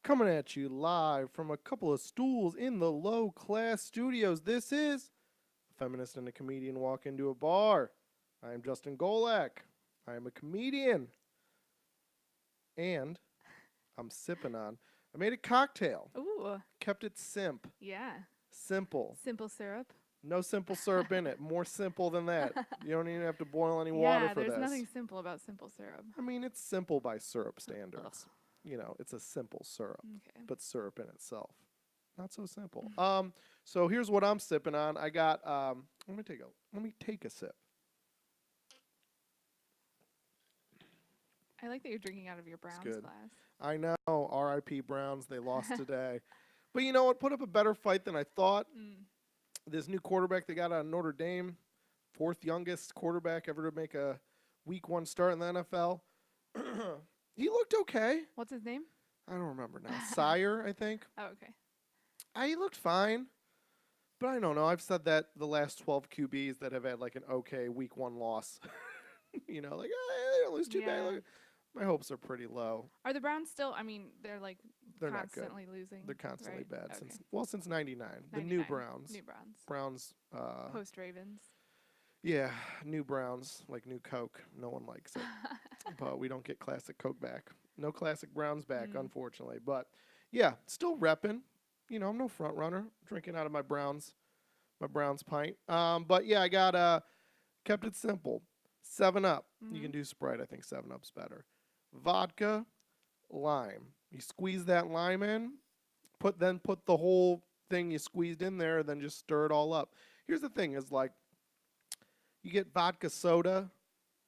Coming at you live from a couple of stools in the low-class studios. This is a feminist and a comedian walk into a bar. I am Justin Golak. I am a comedian. And I'm sipping on. I made a cocktail. Ooh. Kept it simp. Yeah. Simple. Simple syrup. No simple syrup in it. More simple than that. You don't even have to boil any water for this. Yeah, there's nothing simple about simple syrup. I mean, it's simple by syrup standards. Ugh. You know, it's a simple syrup. Okay. But syrup in itself, not so simple. So here's what I'm sipping on. I got let me take a sip. I like that you're drinking out of your Browns good. glass. I know, R.I.P. Browns, they lost today. But you know what? Put up a better fight than I thought. This new quarterback they got out of Notre Dame, fourth youngest quarterback ever to make a week 1 start in the NFL. He looked okay. What's his name? I don't remember now. Sire, I think. Oh, okay. He looked fine. But I don't know. I've said that the last 12 QBs that have had like an okay week 1 loss. You know, like, they don't lose too bad. Like, my hopes are pretty low. Are the Browns still, they're like They're constantly not good. losing. They're constantly right? bad Okay. since 99. The new Browns. New Browns. Browns. Post Ravens. Yeah, new Browns, like new Coke. No one likes it. But we don't get classic Coke back. No classic Browns back, unfortunately. But yeah, still repping. You know, I'm no front runner. Drinking out of my Browns pint. But yeah, I got kept it simple. 7-Up. You can do Sprite. I think 7-Up's better. Vodka, lime. You squeeze that lime in. Put the whole thing you squeezed in there, then just stir it all up. Here's the thing: is like you get vodka soda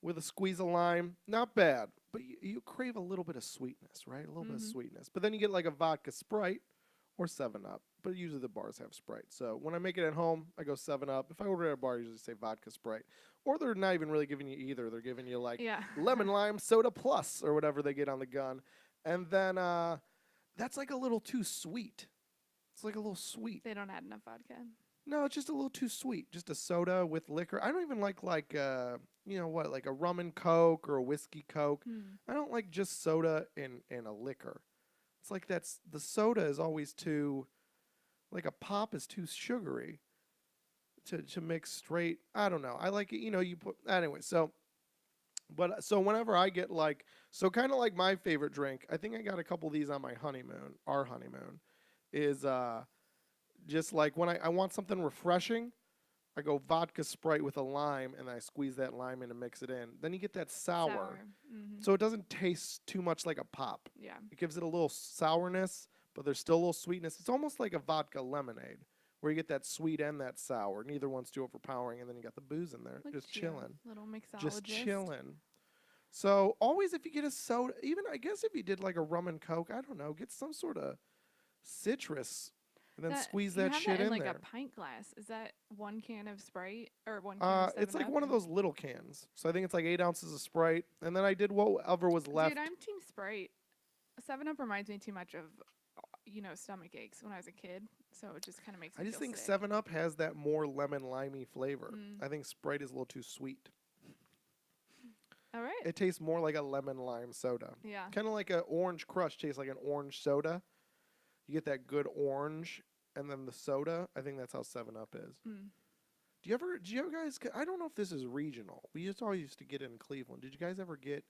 with a squeeze of lime. Not bad, but you crave a little bit of sweetness, right? A little bit of sweetness. But then you get like a vodka Sprite or 7-Up. But usually the bars have Sprite. So when I make it at home, I go 7-Up. If I order at a bar, I usually say vodka Sprite. Or they're not even really giving you either. They're giving you like lemon lime soda plus or whatever they get on the gun. And then that's like a little too sweet. It's like a little sweet. They don't add enough vodka. No, it's just a little too sweet. Just a soda with liquor. I don't even like like a rum and Coke or a whiskey Coke. I don't like just soda and a liquor. It's like the soda is always too, like a pop is too sugary to mix straight. I don't know. I like it, you put, anyway, so whenever I get kind of like my favorite drink, I think I got a couple of these on my honeymoon, our honeymoon, is just like when I want something refreshing, I go vodka Sprite with a lime, and I squeeze that lime in and mix it in. Then you get that sour. So it doesn't taste too much like a pop. Yeah. It gives it a little sourness, but there's still a little sweetness. It's almost like a vodka lemonade, where you get that sweet and that sour. Neither one's too overpowering, and then you got the booze in there. Just chilling. Little mixologist. Just chilling. So always if you get a soda, even I guess if you did like a rum and Coke, I don't know, get some sort of citrus. And then squeeze that shit in like there. A pint glass. Is that 1 can of Sprite or 1 can of 7-Up? It's like one of those little cans. So I think it's like 8 ounces of Sprite. And then I did whatever was left. Dude, I'm team Sprite. 7-Up reminds me too much of, stomach aches when I was a kid. So it just kind of makes me I just think sick. 7-Up has that more lemon limey flavor. I think Sprite is a little too sweet. All right. It tastes more like a lemon lime soda. Yeah. Kind of like an orange crush tastes like an orange soda. You get that good orange. And then the soda, I think that's how 7-Up is. Do you guys, I don't know if this is regional. We always used to get it in Cleveland. Did you guys ever get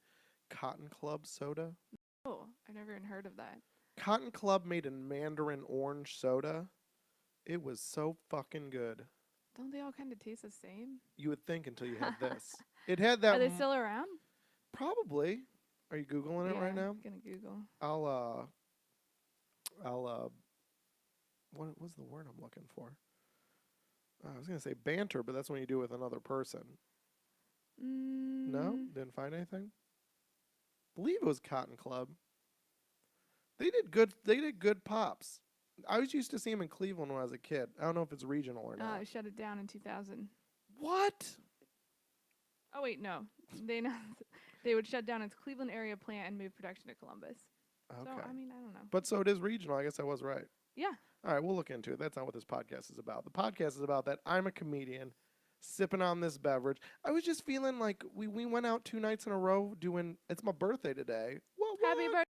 Cotton Club soda? Oh, I never even heard of that. Cotton Club made a mandarin orange soda. It was so fucking good. Don't they all kind of taste the same? You would think until you had this. It had that. Are they still around? Probably. Are you Googling it right now? I'm gonna Google. I'll what was the word I'm looking for? I was going to say banter, but that's when you do it with another person. No? Didn't find anything? Believe it was Cotton Club. They did good pops. I was used to see them in Cleveland when I was a kid. I don't know if it's regional or not. Shut it down in 2000. What? Oh wait, no. They would shut down its Cleveland area plant and move production to Columbus. Okay. So, I don't know. But so it is regional. I guess I was right. Yeah. All right, we'll look into it. That's not what this podcast is about. The podcast is about that I'm a comedian sipping on this beverage. I was just feeling like we went out 2 nights in a row doing, it's my birthday today. Happy birthday.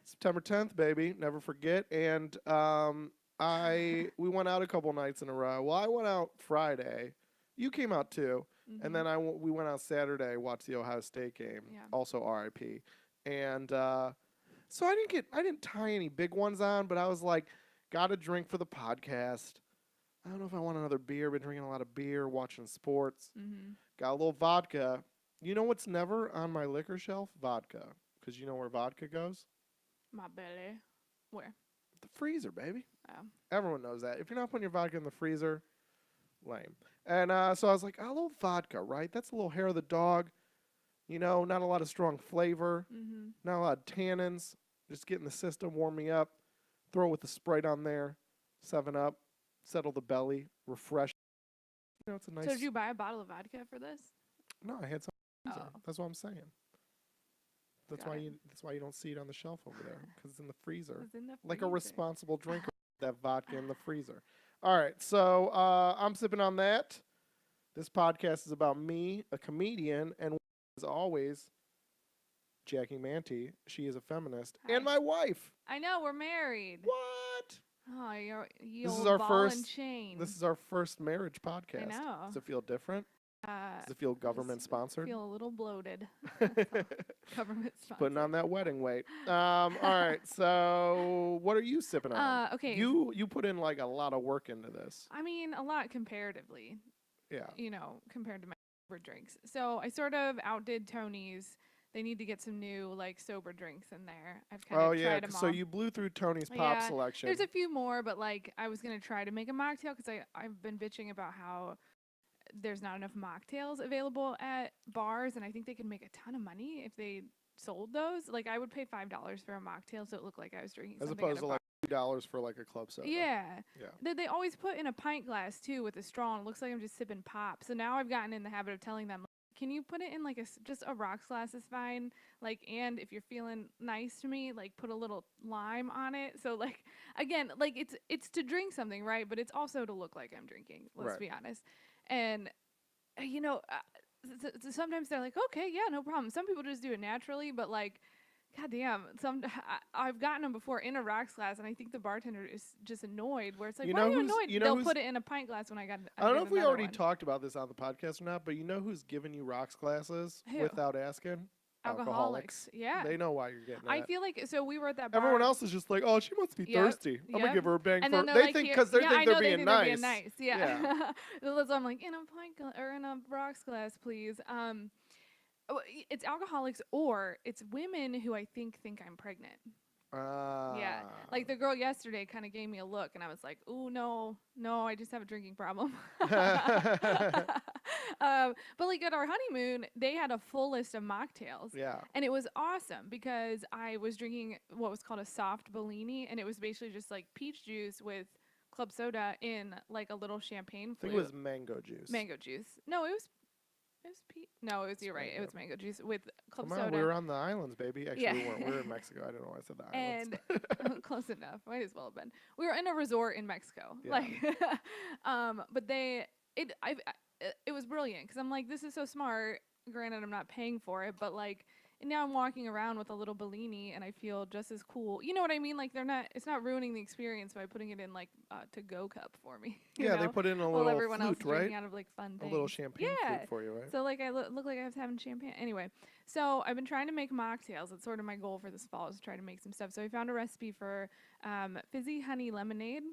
September 10th, baby. Never forget. And we went out a couple nights in a row. Well, I went out Friday. You came out too. And then we went out Saturday, watched the Ohio State game. Yeah. Also RIP. And so I didn't tie any big ones on, but I was like, got a drink for the podcast. I don't know if I want another beer. Been drinking a lot of beer, watching sports. Got a little vodka. You know what's never on my liquor shelf? Vodka. Because you know where vodka goes? My belly. Where? The freezer, baby. Oh. Everyone knows that. If you're not putting your vodka in the freezer, lame. And so I was like, a little vodka, right? That's a little hair of the dog. You know, not a lot of strong flavor. Not a lot of tannins. Just getting the system, warm me up. Throw it with the Sprite on there. 7-Up. Settle the belly. Refresh. You know, it's a nice... So did you buy a bottle of vodka for this? No, I had some. Oh. That's what I'm saying. That's why you don't see it on the shelf over there, because it's in the freezer. It's in the freezer. Like a responsible drinker, that vodka in the freezer. All right, so I'm sipping on that. This podcast is about me, a comedian, and as always, Jackie Manti. She is a feminist. Hi. And my wife. I know, we're married. What? Oh, you This is old our ball first. and chain. This is our first marriage podcast. I know. Does it feel different? Does it feel government sponsored? I feel a little bloated. Government sponsored. Putting on that wedding weight. All right. So, what are you sipping on? Okay. You put in like a lot of work into this. I mean, a lot comparatively. Yeah. You know, compared to my sober drinks. So I sort of outdid Tony's. They need to get some new like sober drinks in there. I've kind of tried them all. So you blew through Tony's pop selection. There's a few more, but like I was gonna try to make a mocktail because I've been bitching about how there's not enough mocktails available at bars, and I think they could make a ton of money if they sold those. Like I would pay $5 for a mocktail, so it looked like I was drinking as something opposed at to a bar. like $2 for like a club soda. Yeah. Yeah. They always put in a pint glass too with a straw, and it looks like I'm just sipping pop. So now I've gotten in the habit of telling them, can you put it in like just a rocks glass is fine. Like, and if you're feeling nice to me, like put a little lime on it. So like, again, like it's to drink something, right? But it's also to look like I'm drinking. Let's be honest. And you know, sometimes they're like, okay, yeah, no problem. Some people just do it naturally, but like, goddamn, I've gotten them before in a rocks glass, and I think the bartender is just annoyed. Where it's like, why are you annoyed? They'll put it in a pint glass when I got. I don't know if we already talked about this on the podcast or not, but you know who's giving you rocks glasses without asking? Alcoholics. Yeah. They know why you're getting it. I feel like, so we were at that bar. Everyone else is just like, oh, she must be thirsty. I'm going to give her a bang and for her. They think because they think they're being nice. Yeah. So I'm like, in a pint glass or in a rocks glass, please. It's alcoholics, or it's women who I think I'm pregnant. Yeah. Like the girl yesterday kind of gave me a look, and I was like, "Ooh, no, I just have a drinking problem." But like at our honeymoon, they had a full list of mocktails. Yeah. And it was awesome because I was drinking what was called a soft Bellini, and it was basically just like peach juice with club soda in like a little champagne flute. I think it was mango juice. Mango juice. No, it was you're right. It was mango juice with club soda. We were on the islands, baby. Actually, we weren't. We were in Mexico. I don't know why I said the islands. And close enough. Might as well have been. We were in a resort in Mexico. Yeah. Like, but it was brilliant because I'm like, this is so smart. Granted, I'm not paying for it, but like, and now I'm walking around with a little Bellini, and I feel just as cool. You know what I mean? Like it's not ruining the experience by putting it in like to-go cup for me. Yeah, they put in a little everyone flute, else is right? drinking out of like fun things. A little champagne flute for you, right? So like I look like I was having champagne. Anyway, so I've been trying to make mocktails. It's sort of my goal for this fall is to try to make some stuff. So I found a recipe for fizzy honey lemonade.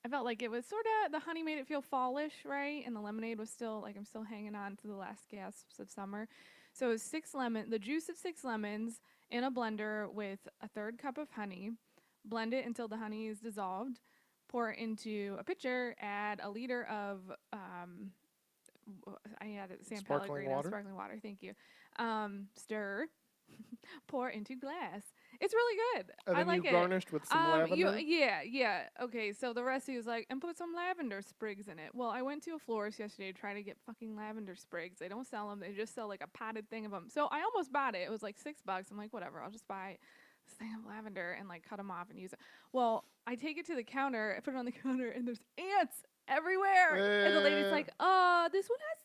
I felt like it was sort of, the honey made it feel fallish, right? And the lemonade was still, like, I'm still hanging on to the last gasps of summer. So it was the juice of 6 lemons in a blender with a 1/3 cup of honey. Blend it until the honey is dissolved. Pour it into a pitcher. Add a liter of, I added San Pellegrino sparkling water. Thank you. Stir. Pour into glass. It's really good. And then I like you garnished with some lavender? Yeah. Okay, so the recipe was like, and put some lavender sprigs in it. Well, I went to a florist yesterday to try to get fucking lavender sprigs. They don't sell them. They just sell like a potted thing of them. So I almost bought it. It was like $6. I'm like, whatever. I'll just buy this thing of lavender and like cut them off and use it. Well, I take it to the counter. I put it on the counter, and there's ants everywhere. And the lady's Eh. like, this one has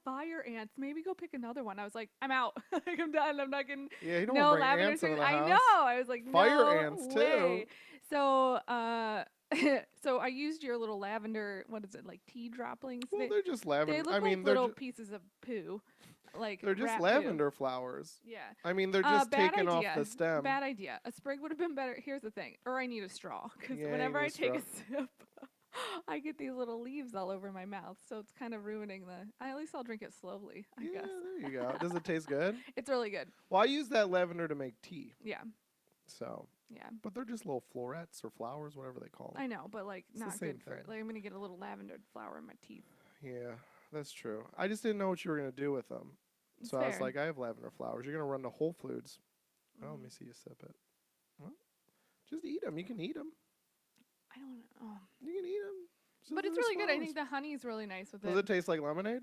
fire ants. Maybe go pick another one. I was like, I'm out. Like, I'm done. I'm not getting Yeah, you don't want no to bring lavender ants into cigarettes. the I house. know. I was like, Fire no ants way. too. So, so I used your little lavender, what is it, like tea droplings? Well, they're just They lavender. look I like mean, little pieces of poo. Like they're just rat poo. lavender flowers. Yeah. I mean, they're just Bad taken off idea. the stem. Bad idea. A sprig would have been better. Here's the thing. Or I need a straw. Because Yeah, you whenever need I a take a straw. sip, I get these little leaves all over my mouth. So it's kind of ruining at least I'll drink it slowly, I Yeah, guess. there you go. Does it taste good? It's really good. Well, I use that lavender to make tea. Yeah. So, Yeah. but they're just little florets or flowers, whatever they call them. I know, but like It's the not same good for thing. like I'm gonna get a little lavender flower in my teeth. Yeah, that's true. I just didn't know what you were gonna do with them. It's So I was fair. like, I have lavender flowers. You're gonna run to Whole Foods. Oh, let me Mm, see you sip it. Well, just eat them. You can eat them. I don't know. You can eat them. But it's really good. I think the honey is really nice with Does it taste like lemonade?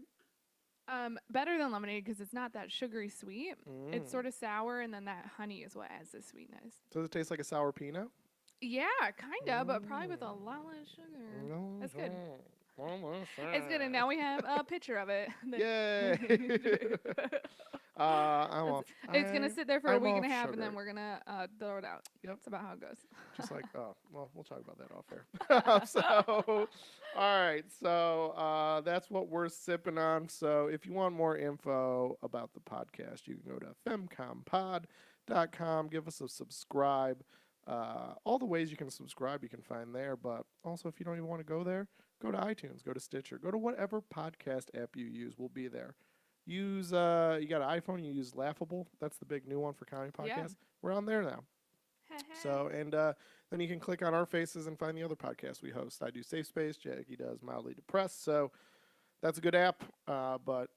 Better than lemonade because it's not that sugary sweet. It's Mm. sort of sour, and then that honey is what adds the sweetness. Does it taste like a sour peanut? Yeah, kinda, but probably with a lot less sugar. No. That's good. It's It's good, and now we have a picture of it. Yay! I'm off. It's gonna sit there for a I'm week and a off half, sugar. and then we're gonna throw it out. Yep. That's about how it goes. Just like, oh, well, we'll talk about that off air. So, all right. So that's what we're sipping on. So if you want more info about the podcast, you can go to FemComPod.com. Give us a subscribe. All the ways you can subscribe, you can find there. But also, if you don't even want to go there, go to iTunes, go to Stitcher, go to whatever podcast app you use. We'll be there. Use you got an iPhone, you use Laughable. That's the big new one for comedy podcasts. Yeah. We're on there now. So, and then you can click on our faces and find the other podcasts we host. I do Safe Space. Jackie does Mildly Depressed. So that's a good app. But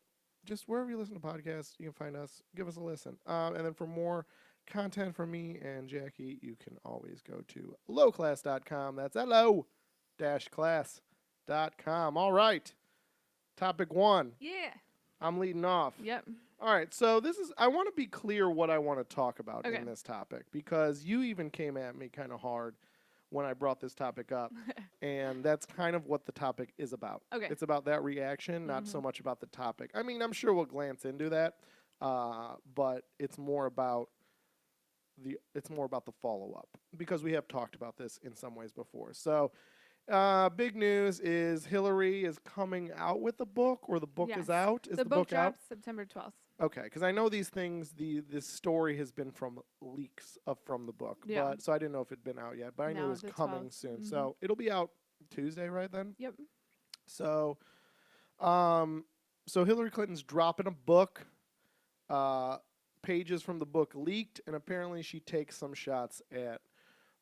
just wherever you listen to podcasts, you can find us. Give us a listen. And then for more content from me and Jackie, you can always go to lowclass.com. That's lo-class.com. All right. Topic 1. Yeah. I'm leading off. Yep. All right, so I want to be clear what I want to talk about Okay. in this topic because you even came at me kind of hard when I brought this topic up, and that's kind of what the topic is about. Okay. It's about that reaction, not so much about the topic. I mean, I'm sure we'll glance into that, but it's more about the follow-up because we have talked about this in some ways before. So, big news is Hillary is coming out with the book, or the book is Yes. out. Is The book book out? drops September 12th. Okay, because I know these things. This story has been from leaks from the book, Yeah. but so I didn't know if it'd been out yet. But I knew No, it was the coming 12th. soon, Mhm. so it'll be out Tuesday, right then. Yep. So, so Hillary Clinton's dropping a book. Pages from the book leaked, and apparently she takes some shots at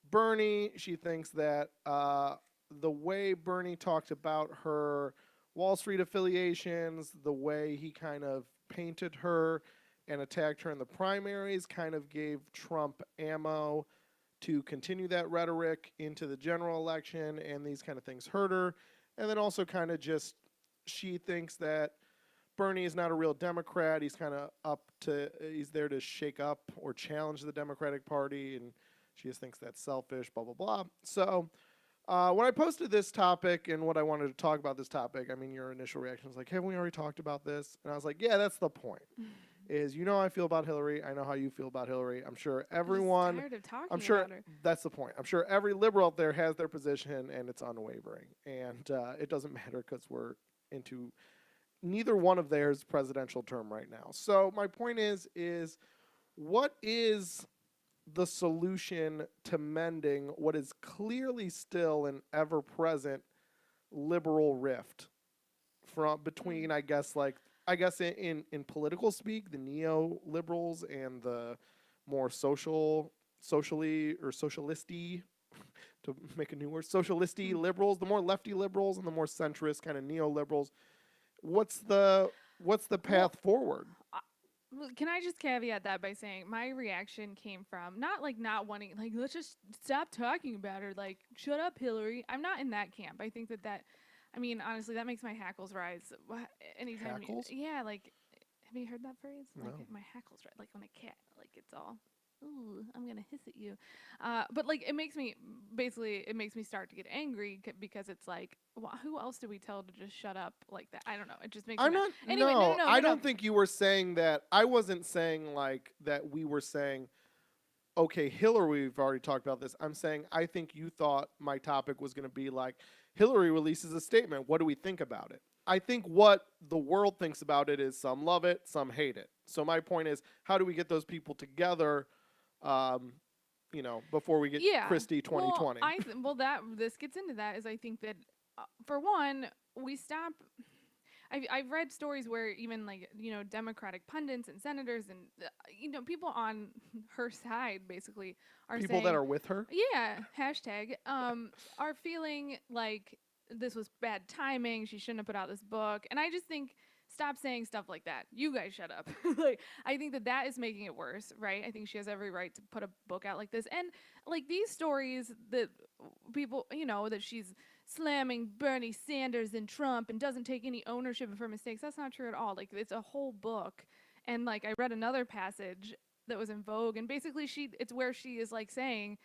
Bernie. She thinks that the way Bernie talked about her Wall Street affiliations, the way he kind of painted her and attacked her in the primaries, kind of gave Trump ammo to continue that rhetoric into the general election, and these kind of things hurt her. And then also kind of just, she thinks that Bernie is not a real Democrat. He's kind of he's there to shake up or challenge the Democratic Party, and she just thinks that's selfish, blah, blah, blah. So when I posted this topic and what I wanted to talk about this topic, I mean, your initial reaction was like, haven't we already talked about this? And I was like, yeah, that's the point. Is you know how I feel about Hillary. I know how you feel about Hillary. I'm sure everyone. I'm just tired of talking I'm sure about her. that's the point. I'm sure every liberal out there has their position, and it's unwavering. And it doesn't matter because we're into neither one of theirs presidential term right now. So my point is what is the solution to mending what is clearly still an ever-present liberal rift from between, I guess in political speak, the neoliberals and the more socially or socialisty, to make a new word, socialisty liberals, the more lefty liberals and the more centrist kind of neoliberals. What's the path forward? Can I just caveat that by saying my reaction came from not wanting, like, let's just stop talking about her, like, shut up, Hillary. I'm not in that camp. I think that I mean, honestly, that makes my hackles rise. Anytime. Hackles? Yeah, like, have you heard that phrase? No. Like, my hackles rise, like when a cat, like, it's all ooh, I'm gonna hiss at you. But like it makes me start to get angry because it's like, who else do we tell to just shut up like that? I don't know. It just makes me I'm mad. not. Anyway, no, no, No, no, I no, no. don't think you were saying that. I wasn't saying like that. We were saying, okay, Hillary. We've already talked about this. I'm saying I think you thought my topic was going to be like Hillary releases a statement. What do we think about it? I think what the world thinks about it is some love it, some hate it. So my point is, how do we get those people together? Um, before we get Yeah. Christie Well, 2020. that this gets into that is I think that for one, we stop. I've read stories where even like Democratic pundits and senators and people on her side basically are People that saying, are with her. yeah, hashtag are feeling like this was bad timing. She shouldn't have put out this book, and I just think stop saying stuff like that. You guys shut up. Like I think that is making it worse, right? I think she has every right to put a book out like this, and like these stories that people that she's slamming Bernie Sanders and Trump and doesn't take any ownership of her mistakes. That's not true at all. Like it's a whole book. And like I read another passage that was in Vogue and basically it's where she is like saying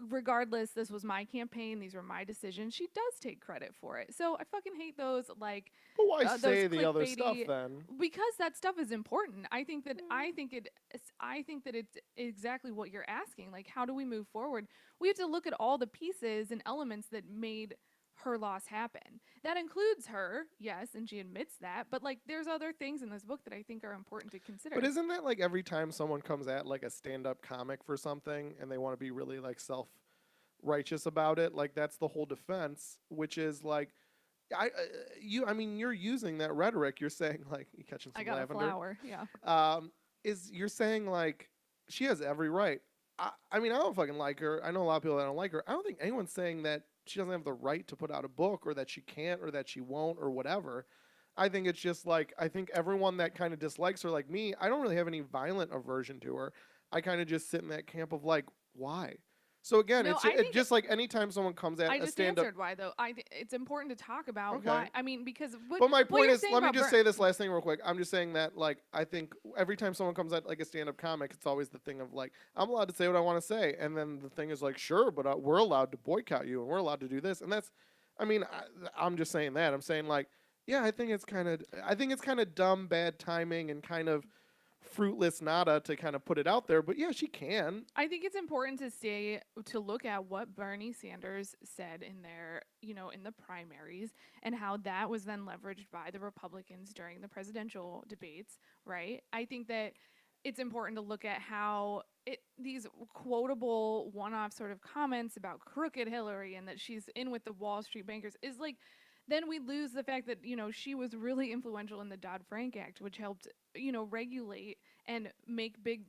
regardless this was my campaign, these were my decisions. She does take credit for it. So I fucking hate those like But why those say the other stuff clickbaity then? because that stuff is important. I think that it's exactly what you're asking. Like how do we move forward? We have to look at all the pieces and elements that made her loss happen. That includes her, yes, and she admits that, but like there's other things in this book that I think are important to consider. But isn't that like every time someone comes at like a stand-up comic for something and they want to be really like self-righteous about it, like that's the whole defense, which is like I mean you're using that rhetoric. You're saying like you catching some I got lavender. a flower, yeah. You're saying like she has every right. I mean I don't fucking like her. I know a lot of people that don't like her. I don't think anyone's saying that she doesn't have the right to put out a book or that she can't or that she won't or whatever. I think it's just like I think everyone that kind of dislikes her, like me, I don't really have any violent aversion to her. I kind of just sit in that camp of like, why? So again, No, it's just like anytime someone comes at I a just stand-up. answered why though. It's important to talk about Okay. why. I mean, because But my what point you're is, saying let me about just say this last thing real quick. I'm just saying that, like, I think every time someone comes at like a stand-up comic, it's always the thing of like, I'm allowed to say what I want to say, and then the thing is like, sure, but we're allowed to boycott you, and we're allowed to do this, and that's, I mean, I'm just saying that. I'm saying like, yeah, I think it's kind of dumb, bad timing, and kind of fruitless nada to kind of put it out there. But yeah, she can. I think it's important to look at what Bernie Sanders said in their, in the primaries and how that was then leveraged by the Republicans during the presidential debates, right? I think that it's important to look at how these quotable one-off sort of comments about crooked Hillary and that she's in with the Wall Street bankers is like then we lose the fact that she was really influential in the Dodd-Frank Act, which helped regulate and make big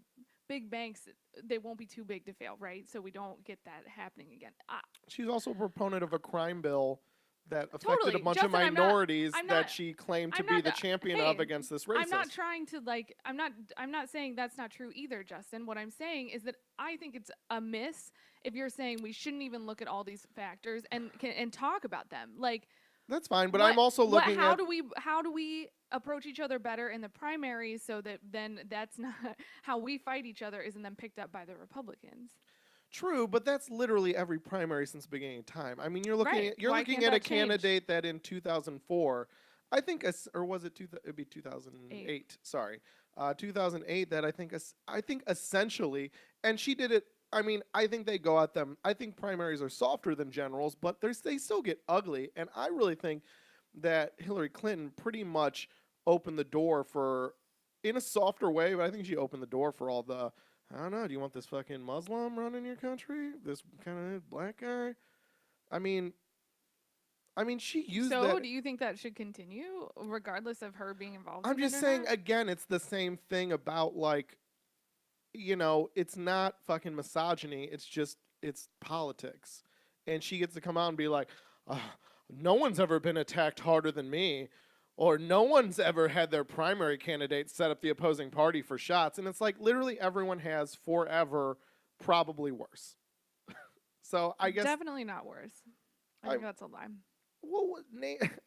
banks, they won't be too big to fail, right? So we don't get that happening again. She's also a proponent of a crime bill that affected Totally. a bunch Justin, of I'm not- minorities I'm that not- she claimed to I'm be not the the- champion hey, of against this racist. I'm not trying to I'm not saying that's not true either, Justin. What I'm saying is that I think it's a miss if you're saying we shouldn't even look at all these factors and talk about them. Like That's fine, but I'm also looking how at do we approach each other better in the primaries so that then that's not how we fight each other isn't then picked up by the Republicans. true, but that's literally every primary since the beginning of time. I mean, you're looking Right. at, you're Why looking can't at a that change? candidate that in 2004, I think, or was it it'd be 2008? Eight. Sorry, 2008. That I think essentially, and she did it. I mean, I think they go at them. I think primaries are softer than generals, but they still get ugly. And I really think that Hillary Clinton pretty much opened the door for, in a softer way, but I think she opened the door for all the, I don't know, do you want this fucking Muslim running your country? This kind of black guy? I mean, she used So, that. do you think that should continue regardless of her being involved I'm in just it or saying, not? again, it's the same thing about, like, it's not fucking misogyny. It's politics. And she gets to come out and be like, no one's ever been attacked harder than me. Or no one's ever had their primary candidate set up the opposing party for shots. And it's like literally everyone has forever, probably worse. So I guess. Definitely not worse. I think that's a lie. Well,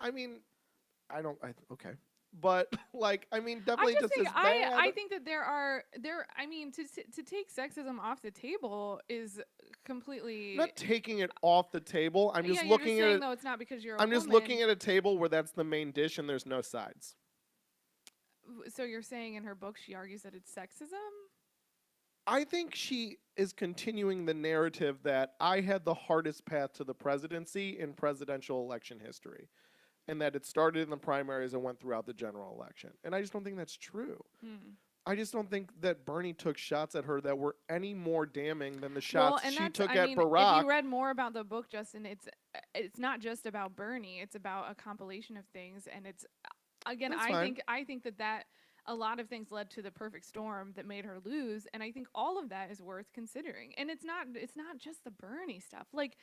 I mean, okay. but like, I mean, I definitely just just think as bad. I think that I mean to take sexism off the table is I'm completely. not taking it off the table. I'm Yeah, just you're just looking at saying it. though it's not because you're a I'm just looking woman. at a table where that's the main dish and there's no sides. So you're saying in her book she argues that it's sexism? I think she is continuing the narrative that I had the hardest path to the presidency in presidential election history, and that it started in the primaries and went throughout the general election. And I just don't think that's true. Hmm. I just don't think that Bernie took shots at her that were any more damning than the Well, shots and she that's took I at mean, if Barack. you read more about the book, Justin, it's not just about Bernie. It's about a compilation of things, and it's again, That's I fine. think that a lot of things led to the perfect storm that made her lose, and I think all of that is worth considering. And it's not just the Bernie stuff. Like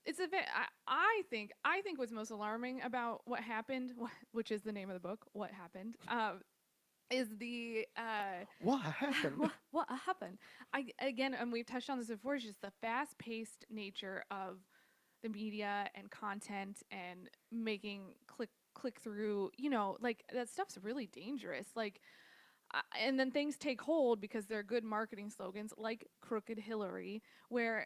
it's a bit. I think what's most alarming about what happened, which is the name of the book, what happened, is the What happened? what happened. I again, and we've touched on this before. Is just the fast-paced nature of the media and content and making click through. Like that stuff's really dangerous. Like and then things take hold because they're good marketing slogans like Crooked Hillary, where,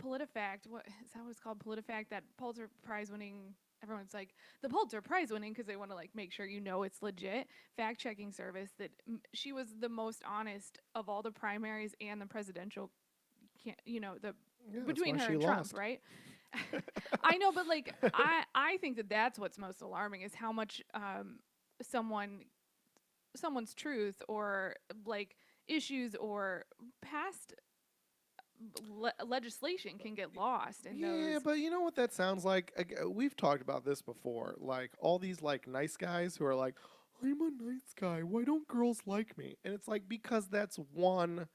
PolitiFact, what is that what it's called? PolitiFact, that Pulitzer Prize winning, everyone's like, the Pulitzer Prize winning because they want to like make sure it's legit, fact checking service that she was the most honest of all the primaries and the presidential, the Yeah, that's why between her she and Trump, lost. right? I know, but like, I think that that's what's most alarming is how much someone someone's truth or like issues or past legislation can get lost in Yeah, those. but you know what that sounds like? We've talked about this before. Like all these like nice guys who are like, "I'm a nice guy. Why don't girls like me?" And it's like because that's one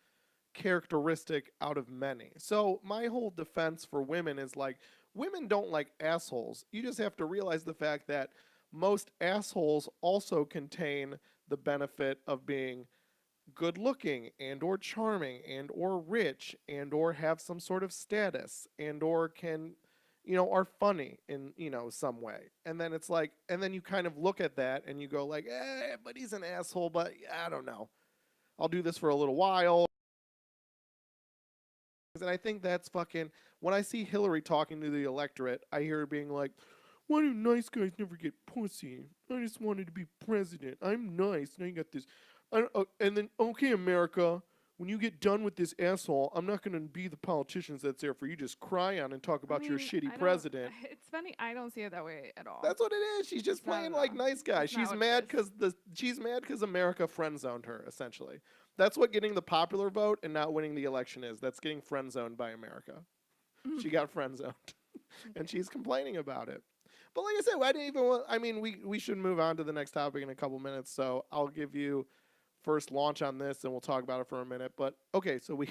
characteristic out of many. So my whole defense for women is like women don't like assholes. You just have to realize the fact that most assholes also contain the benefit of being good looking and or charming and or rich and or have some sort of status and or can are funny in some way. And then it's like, and then you kind of look at that and you go like, but he's an asshole, but I don't know, I'll do this for a little while. And I think that's fucking, when I see Hillary talking to the electorate, I hear her being like, why do nice guys never get pussy? I just wanted to be president. I'm nice. Now you got this. And then, okay, America, when you get done with this asshole, I'm not going to be the politicians that's there for you just cry on and talk I about your mean, shitty I don't. president. It's funny. I don't see it that way at all. That's what it is. She's just It's not playing at like all. nice guy. That's not She's what mad it is. because America friend zoned her. Essentially, that's what getting the popular vote and not winning the election is. That's getting friend zoned by America. She got friend zoned, and Okay. she's complaining about it. But like I said, I didn't even. I mean, we should move on to the next topic in a couple minutes. So I'll give you first launch on this, and we'll talk about it for a minute. But okay, so we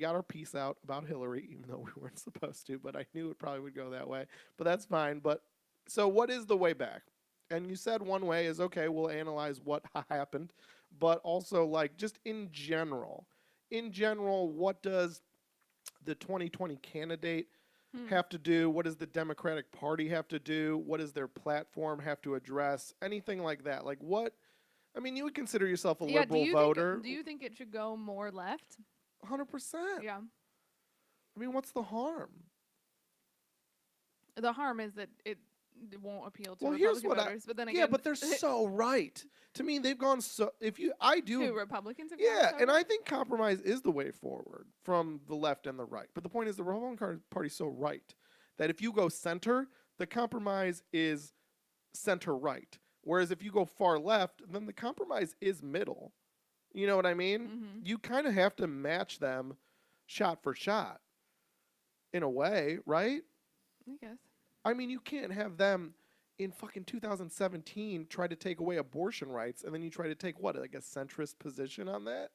got our piece out about Hillary, even though we weren't supposed to. But I knew it probably would go that way. But that's fine. But so what is the way back? And you said one way is okay. We'll analyze what happened, but also like just in general. In general, what does the 2020 candidate Hmm. have to do? What does the Democratic Party have to do? What does their platform have to address? Anything like that. Like what? I mean, you would consider yourself a Yeah. Do liberal you think? voter. Do you think it should go more left? 100%. Yeah. I mean, what's the harm? The harm is that it won't appeal to Well, here's Republican what voters. But then yeah, again, but they're so right. To me, they've gone so, if you, I do, who Republicans have gone yeah, so and right? I think compromise is the way forward from the left and the right. But the point is, the Republican Party's so right that if you go center, the compromise is center right. Whereas if you go far left, then the compromise is middle. You know what I mean? Mm-hmm. You kind of have to match them shot for shot in a way, right? I guess. I mean, you can't have them in fucking 2017 try to take away abortion rights and then you try to take what, like a centrist position on that?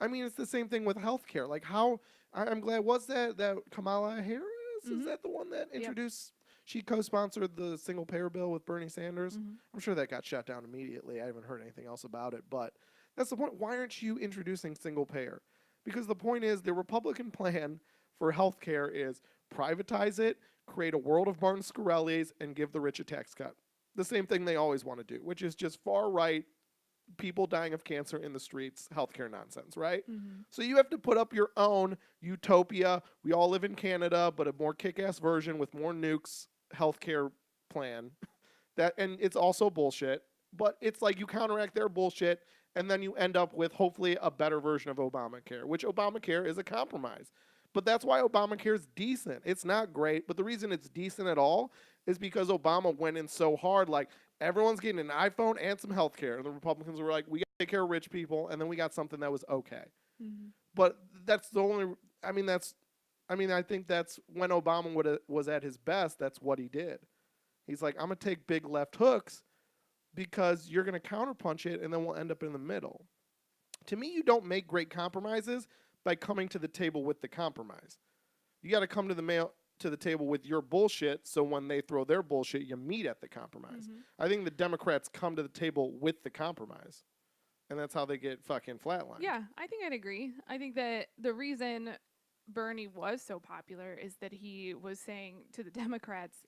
I mean, it's the same thing with healthcare. Like how I'm glad was that Kamala Harris, is Mm-hmm. that the one that Yep. introduced, she co-sponsored the single payer bill with Bernie Sanders? Mm-hmm. I'm sure that got shut down immediately. I haven't heard anything else about it, but that's the point. Why aren't you introducing single payer? Because the point is the Republican plan for healthcare is privatize it, create a world of Martin Scorelli's, and give the rich a tax cut. the same thing they always want to do, which is just far right people dying of cancer in the streets, healthcare nonsense, right? Mm-hmm. So you have to put up your own utopia. We all live in Canada, but a more kick-ass version with more nukes healthcare plan. And it's also bullshit, but it's like you counteract their bullshit and then you end up with hopefully a better version of Obamacare, which Obamacare is a compromise. But that's why Obamacare is decent. It's not great, but the reason it's decent at all is because Obama went in so hard, like, everyone's getting an iPhone and some health care. And the Republicans were like, we got to take care of rich people. And then we got something that was okay. Mm-hmm. But that's the only, I think that's when Obama was at his best, that's what he did. He's like, I'm going to take big left hooks because you're going to counterpunch it and then we'll end up in the middle. To me, you don't make great compromises by coming to the table with the compromise. You got to come to the table with your bullshit, so when they throw their bullshit, you meet at the compromise. Mm-hmm. I think the Democrats come to the table with the compromise, and that's how they get fucking flatlined. Yeah, I think I'd agree. I think that the reason Bernie was so popular is that he was saying to the Democrats,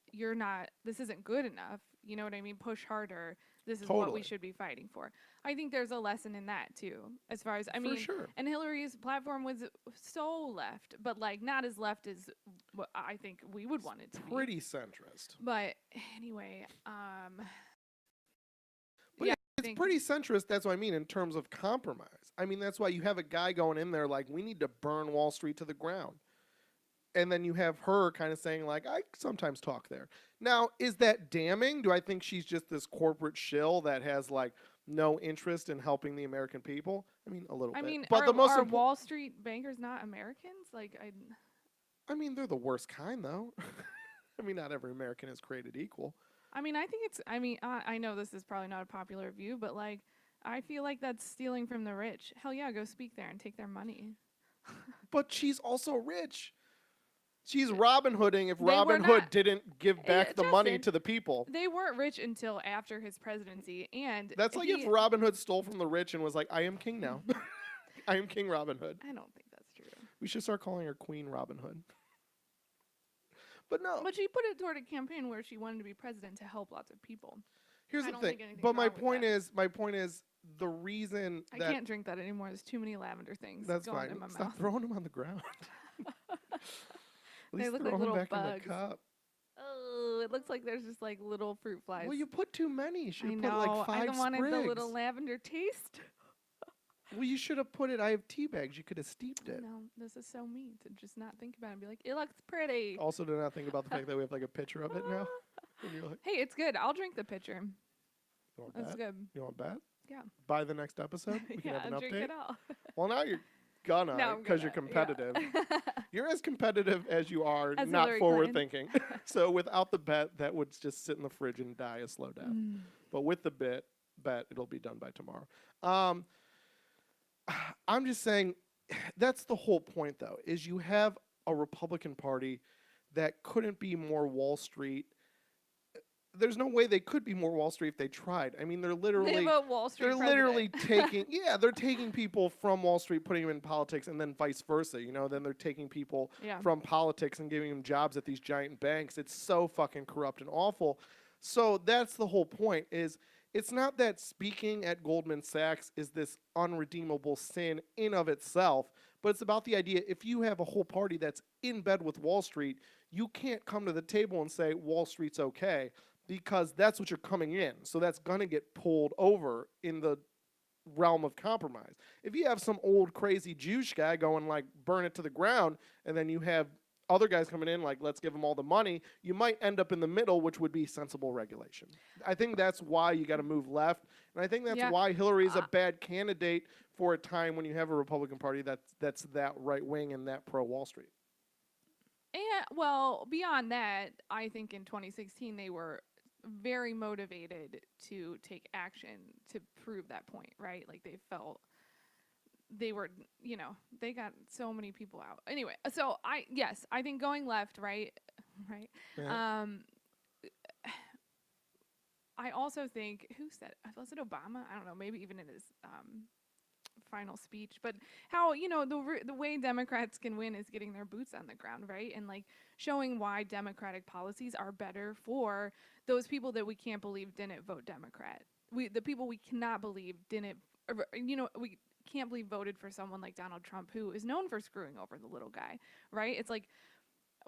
this isn't good enough. You know what I mean? Push harder. This is what we should be fighting for. I think there's a lesson in that too, as far as, For sure. and Hillary's platform was so left, but like not as left as what I think we would want it to be. Pretty centrist. But anyway, But yeah, it's pretty centrist, that's what I mean, in terms of compromise. I mean, that's why you have a guy going in there like, we need to burn Wall Street to the ground. And then you have her kind of saying, like, I sometimes talk there. Now, is that damning? Do I think she's just this corporate shill that has, like, no interest in helping the American people? I mean, a little bit. I mean, but are Wall Street bankers not Americans? Like, I mean, they're the worst kind, though. I mean, not every American is created equal. I mean, I think it's, I know this is probably not a popular view, but, like, I feel like that's stealing from the rich. Hell yeah, go speak there and take their money. But she's also rich. She's Robin Hooding if Robin Hood didn't give back the money to the people. They weren't rich until after his presidency, and that's like if Robin Hood stole from the rich and was like, I am king now. I am King Robin Hood. I don't think that's true. We should start calling her Queen Robin Hood. But no. But she put it toward a campaign where she wanted to be president to help lots of people. Here's the thing. But my point is the reason I can't drink that anymore. There's too many lavender things going in my mouth. Stop throwing them on the ground. They look like little bugs. In the cup. Oh, it looks like there's just like little fruit flies. Well, you put too many. You should I put like 5 I wanted sprigs. the little lavender taste. Well, you should have put it. I have tea bags. You could have steeped it. No, this is so mean to just not think about it and be like, it looks pretty. Also, do not think about the fact that we have like a picture of it now. And you're like, hey, it's good. I'll drink the pitcher. You want That's that? good. You want that? Yeah. By the next episode, we can have an I'll update. drink it all. Well, now you're gonna because you're competitive. Yeah. You're as competitive as you are as not Hillary forward Clinton. thinking. So without the bet, that would just sit in the fridge and die a slow death. But with the bet, it'll be done by tomorrow. I'm just saying, that's the whole point, though, is you have a Republican Party that couldn't be more Wall Street. There's no way they could be more Wall Street if they tried. I mean, they're literally taking people from Wall Street, putting them in politics, and then vice versa. You know, then they're taking people from politics and giving them jobs at these giant banks. It's so fucking corrupt and awful. So that's the whole point. Is it's not that speaking at Goldman Sachs is this unredeemable sin in of itself, but it's about the idea if you have a whole party that's in bed with Wall Street, you can't come to the table and say Wall Street's okay. Because that's what you're coming in. So that's going to get pulled over in the realm of compromise. If you have some old crazy Jewish guy going like burn it to the ground, and then you have other guys coming in like let's give them all the money, you might end up in the middle, which would be sensible regulation. I think that's why you got to move left. And I think that's why Hillary is a bad candidate for a time when you have a Republican Party that's that right wing and that pro Wall Street. And well, beyond that, I think in 2016 they were very motivated to take action to prove that point, right? Like they felt they were, you know, they got so many people out. Anyway, so I think going left, right. Yeah. I also think was it Obama? I don't know, maybe even in his final speech, but how, the way Democrats can win is getting their boots on the ground, right? And like showing why Democratic policies are better for those people that we can't believe didn't vote Democrat. The people we cannot believe didn't, we can't believe voted for someone like Donald Trump, who is known for screwing over the little guy, right? It's like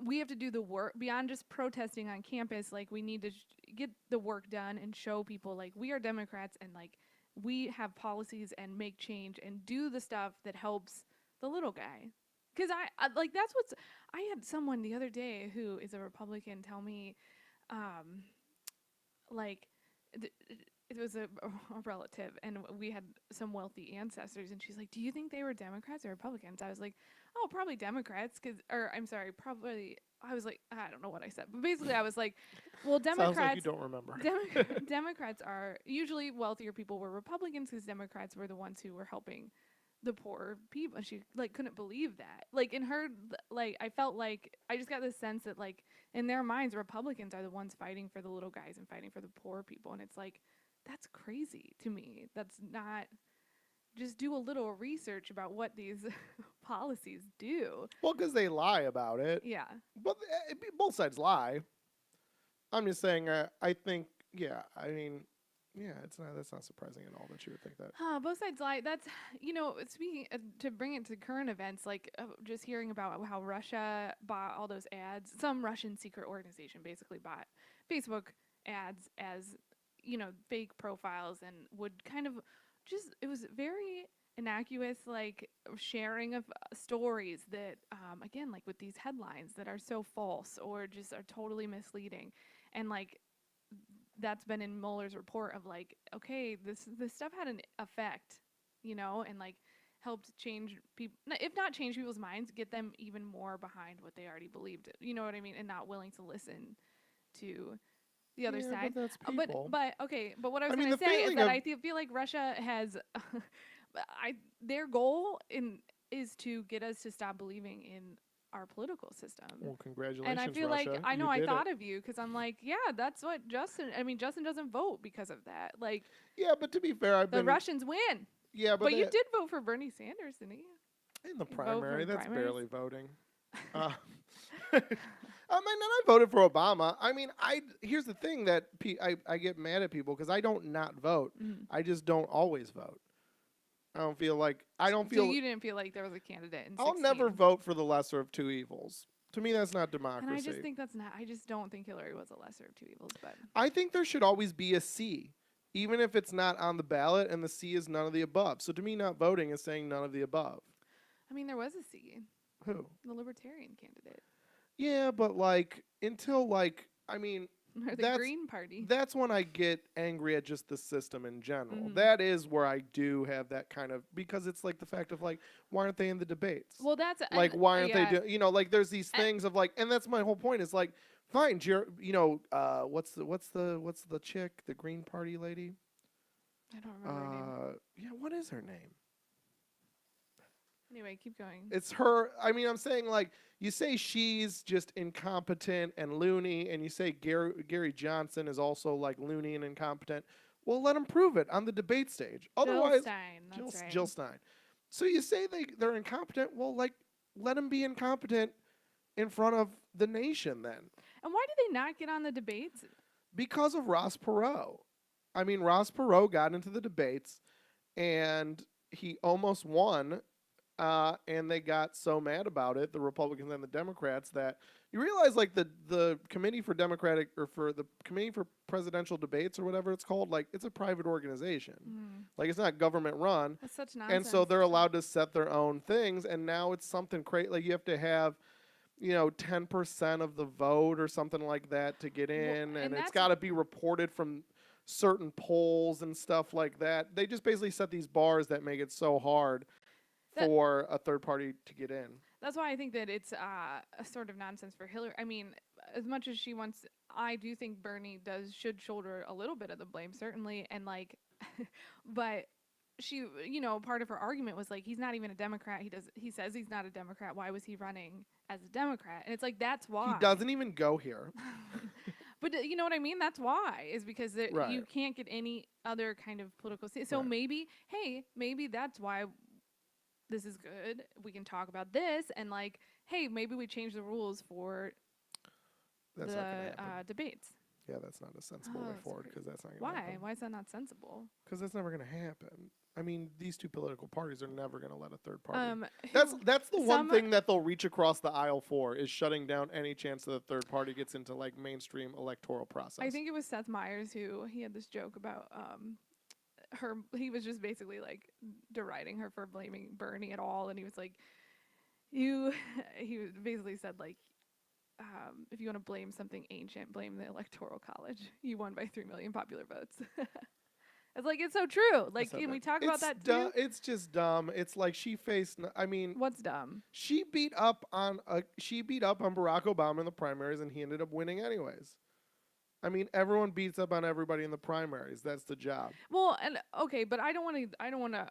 we have to do the work beyond just protesting on campus. Like we need to get the work done and show people like we are Democrats and like we have policies and make change and do the stuff that helps the little guy. Because I like that's what's I had someone the other day who is a Republican tell me, like it was a relative, and we had some wealthy ancestors, and she's like, do you think they were Democrats or Republicans? I was like, oh, probably Democrats, probably, I was like, I don't know what I said, but basically I was like, well, Democrats. Sounds like you don't remember. Democrats are usually wealthier people were Republicans because Democrats were the ones who were helping the poor people. And she like couldn't believe that. Like in her, like I felt like I just got this sense that like in their minds, Republicans are the ones fighting for the little guys and fighting for the poor people. And it's like, that's crazy to me. That's not. Just do a little research about what these policies do. Well, because they lie about it. Yeah. But both sides lie. I'm just saying, I think, yeah, I mean, yeah, that's not surprising at all that you would think that. Both sides lie. That's, speaking, to bring it to current events, like just hearing about how Russia bought all those ads. Some Russian secret organization basically bought Facebook ads as, fake profiles and would kind of it was very innocuous, like sharing of stories that, again, like with these headlines that are so false or just are totally misleading. And like, that's been in Mueller's report of like, okay, this stuff had an effect, and like helped change people, if not change people's minds, get them even more behind what they already believed. You know what I mean? And not willing to listen to the other side. But that's people. But what I was going to say is that I feel like Russia has their goal is to get us to stop believing in our political system. Well, congratulations, and I feel Russia. like I thought of you because I'm like, yeah, that's what Justin doesn't vote because of that. Like, yeah, but to be fair, the Russians win. Yeah, but you did vote for Bernie Sanders, didn't you? In the primary, that's barely voting. I mean, and I voted for Obama. I mean, here's the thing that I get mad at people because I don't not vote. Mm-hmm. I just don't always vote. So you didn't feel like there was a candidate in 16. I'll never vote for the lesser of two evils. To me, that's not democracy. And I just think I just don't think Hillary was a lesser of two evils. But I think there should always be a C, even if it's not on the ballot, and the C is none of the above. So to me, not voting is saying none of the above. I mean, there was a C. Who? The Libertarian candidate. Yeah, but until I mean, or the Green Party. That's when I get angry at just the system in general. Mm-hmm. That is where I do have that kind of, because it's like the fact of why aren't they in the debates? Well, that's why aren't they doing? There's these things of and that's my whole point is fine, what's the chick, the Green Party lady? I don't remember her name. Yeah, what is her name? Anyway, keep going. It's her. I mean, I'm saying you say she's just incompetent and loony, and you say Gary Johnson is also loony and incompetent. Well, let him prove it on the debate stage. Otherwise, Jill Stein. So you say they're incompetent. Well, let them be incompetent in front of the nation then. And why did they not get on the debates? Because of Ross Perot. I mean, Ross Perot got into the debates, and he almost won. And they got so mad about it, the Republicans and the Democrats, that you realize the committee for Democratic or for the committee for presidential debates or whatever it's called, it's a private organization. It's not government run. That's such nonsense. And so they're allowed to set their own things. And now it's something crazy. You have to have, 10% of the vote or something like that to get in. And it's got to be reported from certain polls and stuff like that. They just basically set these bars that make it so hard for a third party to get in. That's why I think that it's a sort of nonsense for Hillary. I mean, as much as she wants, I do think Bernie should shoulder a little bit of the blame, certainly. And but she, part of her argument was he's not even a Democrat. He says he's not a Democrat. Why was he running as a Democrat? And it's that's why. He doesn't even go here. But you know what I mean? That's why, is because you can't get any other kind of political. So maybe that's why this is good. We can talk about this, and like, hey, maybe we change the rules for That's not gonna the happen. debates. Yeah, that's not a sensible way That's forward because that's not gonna Why? happen. Why is that not sensible? Because that's never gonna happen. I mean, these two political parties are never gonna let a third party. Who- That's the one some- thing that they'll reach across the aisle for is shutting down any chance that the third party gets into like mainstream electoral process. I think it was Seth Meyers who he had this joke about her. He was just basically like deriding her for blaming Bernie at all, and he was like, "You." He basically said like, if you want to blame something ancient, blame the Electoral College. You won by 3 million popular votes. It's like, it's so true. Like, can we talk about that too? It's just dumb. It's like she faced. I mean, What's dumb? she beat up on Barack Obama in the primaries, and he ended up winning anyways. I mean, everyone beats up on everybody in the primaries. That's the job. Well, and okay, but I don't want to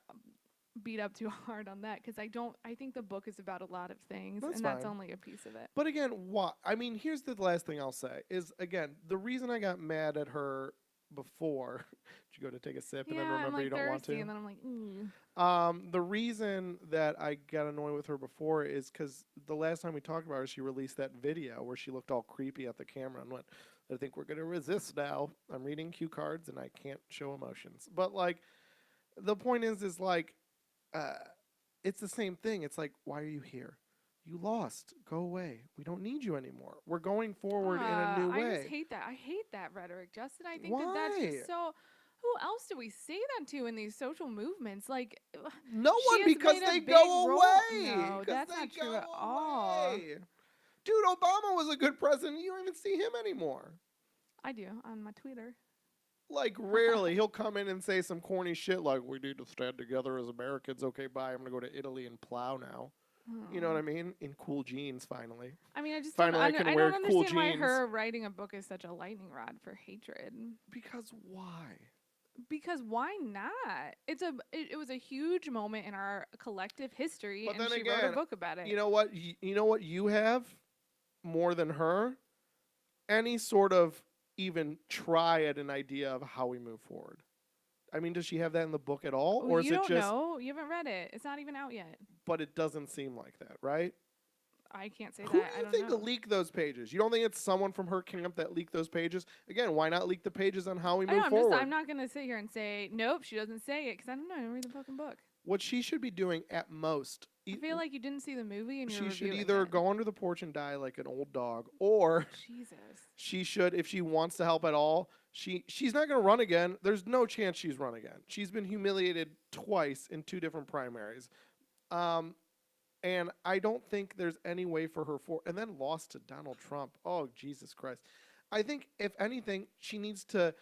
beat up too hard on that because I think the book is about a lot of things, That's and that's fine. only a piece of it. But again, what? I mean, here's the last thing I'll say is, again, the reason I got mad at her before, did you go to take a sip and then I'm remember like you don't want thirsty, to? and then I'm like, The reason that I got annoyed with her before is because the last time we talked about her, she released that video where she looked all creepy at the camera and went, I think we're going to resist now. I'm reading cue cards and I can't show emotions. But, like, the point is like, it's the same thing. It's like, why are you here? You lost. Go away. We don't need you anymore. We're going forward in a new way. I just hate that. I hate that rhetoric, Justin. I think Why? that's just so. Who else do we say that to in these social movements? Like, no she one, has because played a they big go role- away. No, 'Cause that's they not true go at all. away. Dude, Obama was a good president. You don't even see him anymore. I do on my Twitter. Like, rarely. He'll come in and say some corny shit like, we need to stand together as Americans. Okay, bye. I'm going to go to Italy and plow now. You know what I mean? In cool jeans, finally. I mean, I just Finally, I don't, can I wear don't cool understand why jeans. her writing a book is such a lightning rod for hatred. Because why? Because why not? It was a huge moment in our collective history, But and then she wrote again, a book about it. You know what? You know what you have more than her? Any sort of even try at an idea of how we move forward. I mean, does she have that in the book at all? Well, Or is you it don't just know. You haven't read it. It's not even out yet. But it doesn't seem like that, right? I can't say Who that. do I you don't think know. leaked those pages? You don't think it's someone from her camp that leaked those pages? Again, why not leak the pages on how we I know, move forward? I'm not gonna sit here and say nope. She doesn't say it because I don't know. I didn't read the fucking book. What she should be doing at most, I feel like you didn't see the movie and you're she should reviewing either it. go under the porch and die like an old dog, or Jesus. she should, if she wants to help at all, she's not going to run again. There's no chance she's run again. She's been humiliated twice in 2 different primaries. And I don't think there's any way for her and then lost to Donald Trump. Oh, Jesus Christ. I think, if anything, she needs to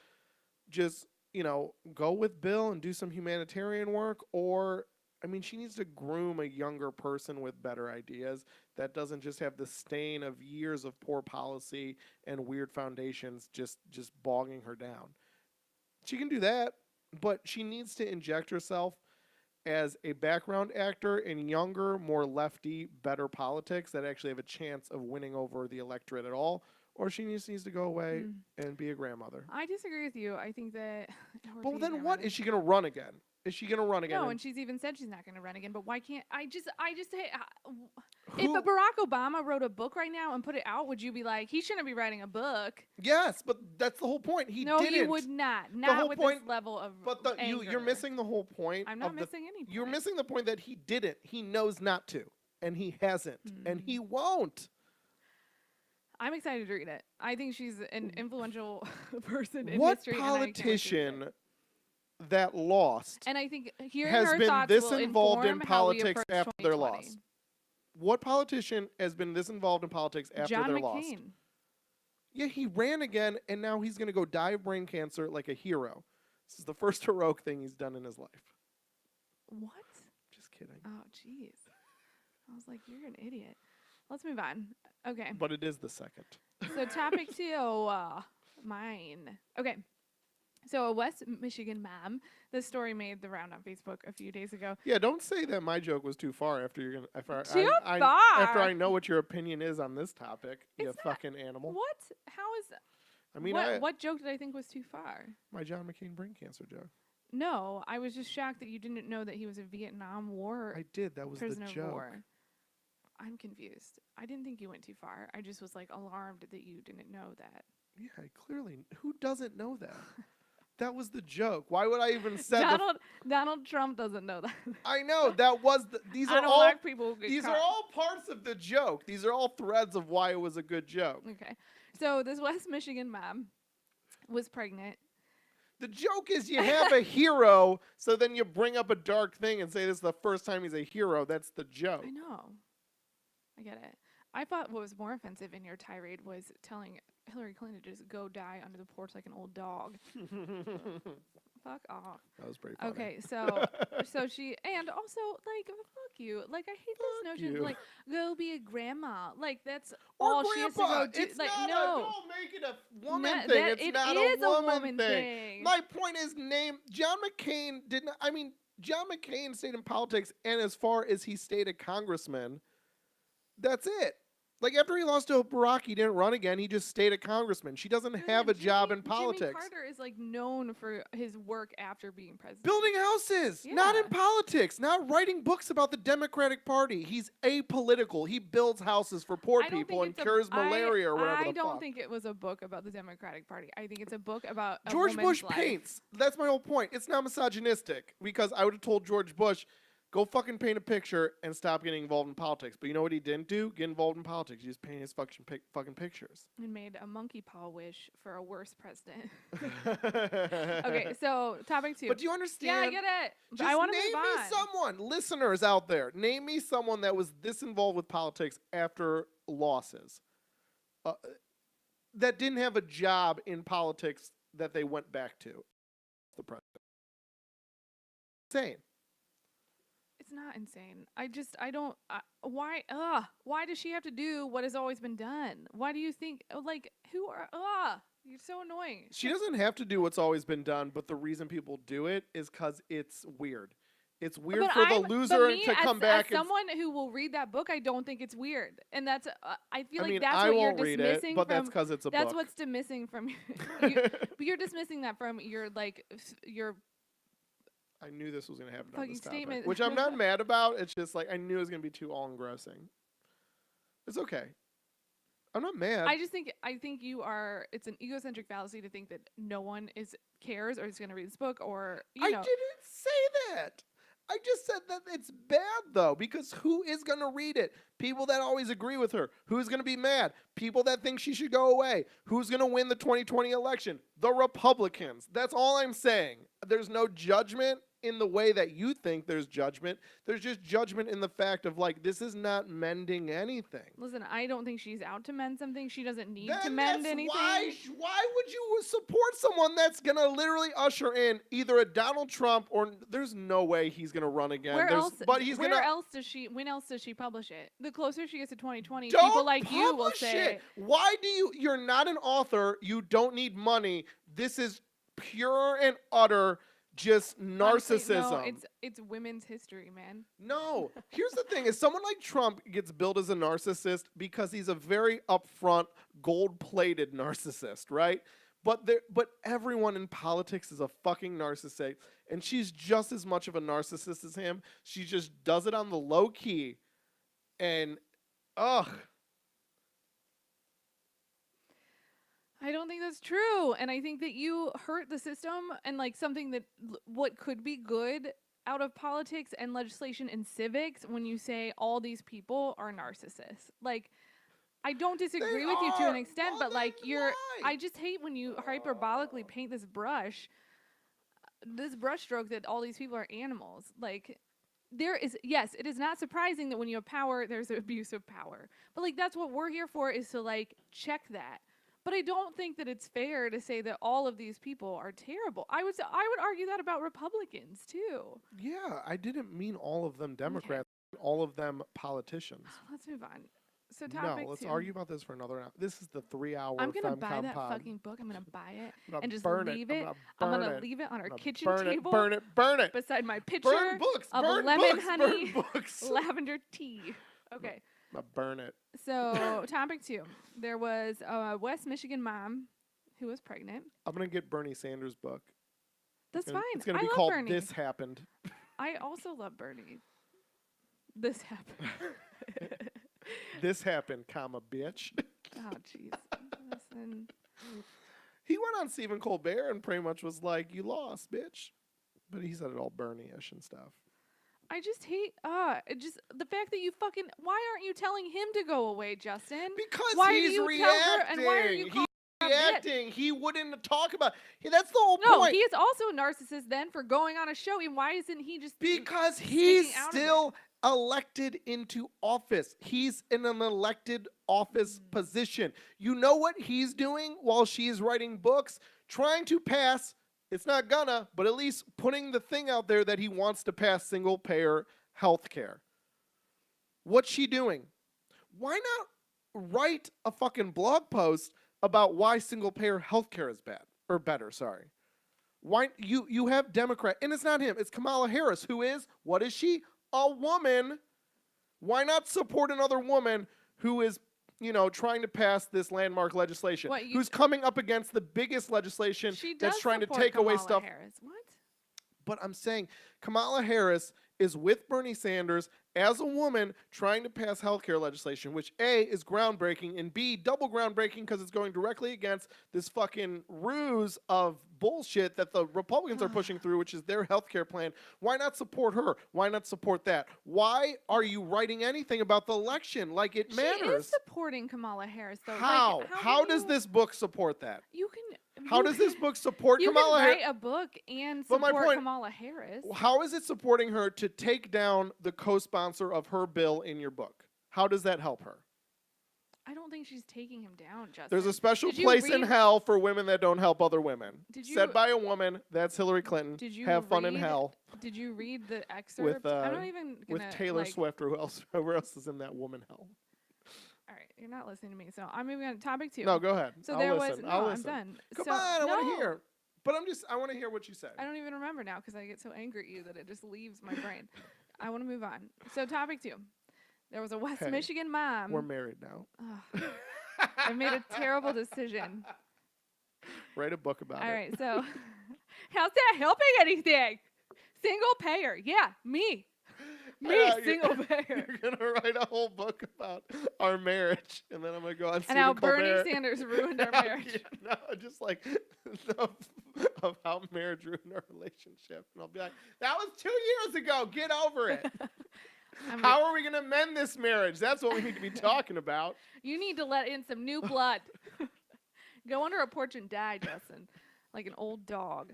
just, go with Bill and do some humanitarian work, or, I mean, she needs to groom a younger person with better ideas that doesn't just have the stain of years of poor policy and weird foundations just bogging her down. She can do that, but she needs to inject herself as a background actor in younger, more lefty, better politics that actually have a chance of winning over the electorate at all, or she just needs to go away and be a grandmother. I disagree with you. I think that. But then what? Is she going to run again? Is she going to run again? No, and she's even said she's not going to run again. But why can't I just say, if Barack Obama wrote a book right now and put it out, would you be like, he shouldn't be writing a book? Yes, but that's the whole point. He no, didn't. he would not. Not with this level of anger. You're missing the whole point. I'm not missing any point. You're missing the point that he didn't. He knows not to, and he hasn't, and he won't. I'm excited to read it. I think she's an influential person in what history. What politician that lost and I think hearing has her been thoughts this will involved in inform how we politics approach after their 2020. loss? What politician has been this involved in politics after John their McCain. loss? Yeah, he ran again, and now he's going to go die of brain cancer like a hero. This is the first heroic thing he's done in his life. What? Just kidding. Oh, jeez. I was like, you're an idiot. Let's move on. Okay. But it is the second. So topic 2, mine. Okay. So a West Michigan mom. This story made the round on Facebook a few days ago. Yeah, don't say that my joke was too far after you're gonna. After far. I know what your opinion is on this topic, you fucking animal. What? How is? I mean, what joke did I think was too far? My John McCain brain cancer joke. No, I was just shocked that you didn't know that he was a Vietnam War I did. That was the prisoner of joke. war. I'm confused. I didn't think you went too far. I just was like alarmed that you didn't know that. Yeah, clearly. Who doesn't know that? That was the joke. Why would I even say Donald Trump doesn't know that. I know that was these I are don't all like people who get these caught. are all parts of the joke. These are all threads of why it was a good joke. Okay. So this West Michigan mom was pregnant. The joke is you have a hero, so then you bring up a dark thing and say this is the first time he's a hero. That's the joke. I know. I get it. I thought what was more offensive in your tirade was telling Hillary Clinton to just go die under the porch like an old dog. Fuck off. That was pretty funny. Okay, so she, and also like fuck you. Like I hate this notion of like go be a grandma. Like that's or all grandpa. she has to go do. It's like not no. don't make it a woman No, thing. that- It's it not is a woman thing. thing. My point is John McCain didn't I mean John McCain stayed in politics, and as far as he stayed a congressman, that's it. Like after he lost to Barack, he didn't run again. He just stayed a congressman. She doesn't have a job in politics. Jimmy Carter is like known for his work after being president. Building houses, not in Yeah. politics, not writing books about the Democratic Party. He's apolitical. He builds houses for poor I don't people think and cures malaria or whatever I the don't fuck. think it was a book about the Democratic Party. I think it's a book about a George woman's Bush life. paints. That's my whole point. It's not misogynistic because I would have told George Bush, go fucking paint a picture and stop getting involved in politics. But you know what he didn't do? Get involved in politics. He just painted his fucking pictures. And made a monkey paw wish for a worse president. Okay, so topic 2. But do you understand? Yeah, I get it. But Just I want to name move me on. someone, listeners out there, name me someone that was this involved with politics after losses, that didn't have a job in politics that they went back to. The president. Insane. It's not insane. I don't. Why? Why does she have to do what has always been done? Why do you think? Like, who are? You're so annoying. She doesn't have to do what's always been done, but the reason people do it is because it's weird. It's weird But for the I'm- but loser me, to come as back and. someone who will read that book, I don't think it's weird, and that's. I feel I like mean, that's I what you're won't read dismissing it, but from. that's because it's a That's book. what's dismissing from. But you're dismissing that from your your. I knew this was going to happen on Fucking this topic, statement. which I'm not mad about. It's just like I knew it was going to be too all-engrossing. It's okay. I'm not mad. I think you are. It's an egocentric fallacy to think that no one cares or is going to read this book or I didn't say that. I just said that it's bad though, because who is going to read it? People that always agree with her. Who's going to be mad? People that think she should go away. Who's going to win the 2020 election? The Republicans. That's all I'm saying. There's no judgment in the way that you think there's judgment. There's just judgment in the fact of like, this is not mending anything. Listen, I don't think she's out to mend something. She doesn't need to Then mend that's anything. Why would you support someone that's going to literally usher in either a Donald Trump or there's no way he's going to run again. Where else? But he's where going to else does she? When else does she publish it? The closer she gets to 2020, don't people like you will publish say, it. Why do you're not an author. You don't need money. This is pure and utter just narcissism. Honestly, no, it's women's history, man. No. Here's the thing: is someone like Trump gets billed as a narcissist because he's a very upfront, gold-plated narcissist, right? But everyone in politics is a fucking narcissist, and she's just as much of a narcissist as him. She just does it on the low key, and ugh. I don't think that's true. And I think that you hurt the system and like something that what could be good out of politics and legislation and civics when you say all these people are narcissists. Like, I don't disagree with you to an extent, but like I just hate when you hyperbolically paint this brushstroke that all these people are animals. Like, yes, it is not surprising that when you have power, there's abuse of power. But like, that's what we're here for, is to like check that. But I don't think that it's fair to say that all of these people are terrible. I would argue that about Republicans too. Yeah, I didn't mean all of them Democrats, all of them politicians. Let's move on. So topic No, let's 2. argue about this for another hour. This is the 3-hour I'm gonna buy FemComPod. that fucking book. I'm gonna buy it I'm and just burn leave it. it. I'm gonna leave it on our kitchen table. Burn it. Beside my picture Burn books. of Burn lemon books. honey Burn books. lavender tea. Okay. I'm gonna burn it. So topic 2. There was a West Michigan mom who was pregnant. I'm gonna get Bernie Sanders' book. That's fine. It's going I to be love called Bernie. This Happened. I also love Bernie. This happened. This happened, comma, bitch. Oh, jeez. Listen. He went on Stephen Colbert and pretty much was like, you lost, bitch. But he said it all Bernie-ish and stuff. I just hate just the fact that you fucking why aren't you telling him to go away, Justin? Because why he's do you reacting. tell her and why are you calling her a bitch? Reacting. He wouldn't talk about that's the whole No, point. he is also a narcissist then for going on a show. And why isn't he just Because he's out of still elected into office. He's in an elected office position. You know what he's doing while she's writing books? Trying to pass, it's not gonna, but at least putting the thing out there that he wants to pass single payer health care. What's she doing? Why not write a fucking blog post about why single payer health care is bad or better, sorry. Why you have Democrat, and it's not him, it's Kamala Harris, who is, what is she? A woman. Why not support another woman who is, trying to pass this landmark legislation? Who's coming up against the biggest legislation that's trying to take away stuff. Harris. What? But I'm saying Kamala Harris is with Bernie Sanders as a woman trying to pass healthcare legislation, which A, is groundbreaking, and B, double groundbreaking because it's going directly against this fucking ruse of bullshit that the Republicans are pushing through, which is their healthcare plan. Why not support her? Why not support that? Why are you writing anything about the election like it matters? She is supporting Kamala Harris, though. How? Like, how does this book support that? You can. How does this book support Kamala Harris? You can write a book and support Kamala Harris. How is it supporting her to take down the co-sponsor of her bill in your book? How does that help her? I don't think she's taking him down, Justin. There's a special place in hell for women that don't help other women. Said by a woman. That's Hillary Clinton. Have fun in hell. Did you read the excerpt? I'm not even gonna, with Taylor Swift or whoever else is in that woman hell. All right, you're not listening to me, so I'm moving on to topic 2. No, go ahead. So I'll there listen. was I'll I'm done. Come on, I want to hear. But I want to hear what you said. I don't even remember now because I get so angry at you that it just leaves my brain. I want to move on. So topic 2. There was a West Michigan mom. We're married now. I made a terrible decision. Write a book about it. All right, so how's that helping anything? Single payer. Yeah, me. Single payer. You're going to write a whole book about our marriage, and then I'm going to go on and how Bernie Sanders ruined our marriage. No, just like of how marriage ruined our relationship. And I'll be like, that was 2 years ago. Get over it. How are we going to mend this marriage? That's what we need to be talking about. You need to let in some new blood. Go under a porch and die, Justin, like an old dog.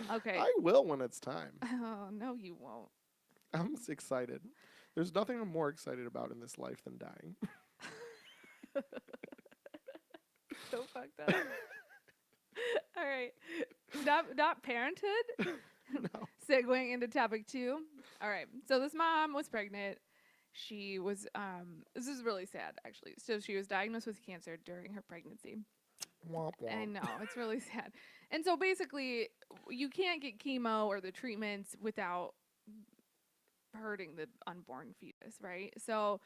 Okay. I will when it's time. Oh, no, you won't. I'm excited. There's nothing I'm more excited about in this life than dying. So fucked up. All right. Not parenthood. No. Segueing into topic 2. All right. So this mom was pregnant. She was this is really sad actually. So she was diagnosed with cancer during her pregnancy. Womp womp. I know, it's really sad. And so basically you can't get chemo or the treatments without hurting the unborn fetus, right? So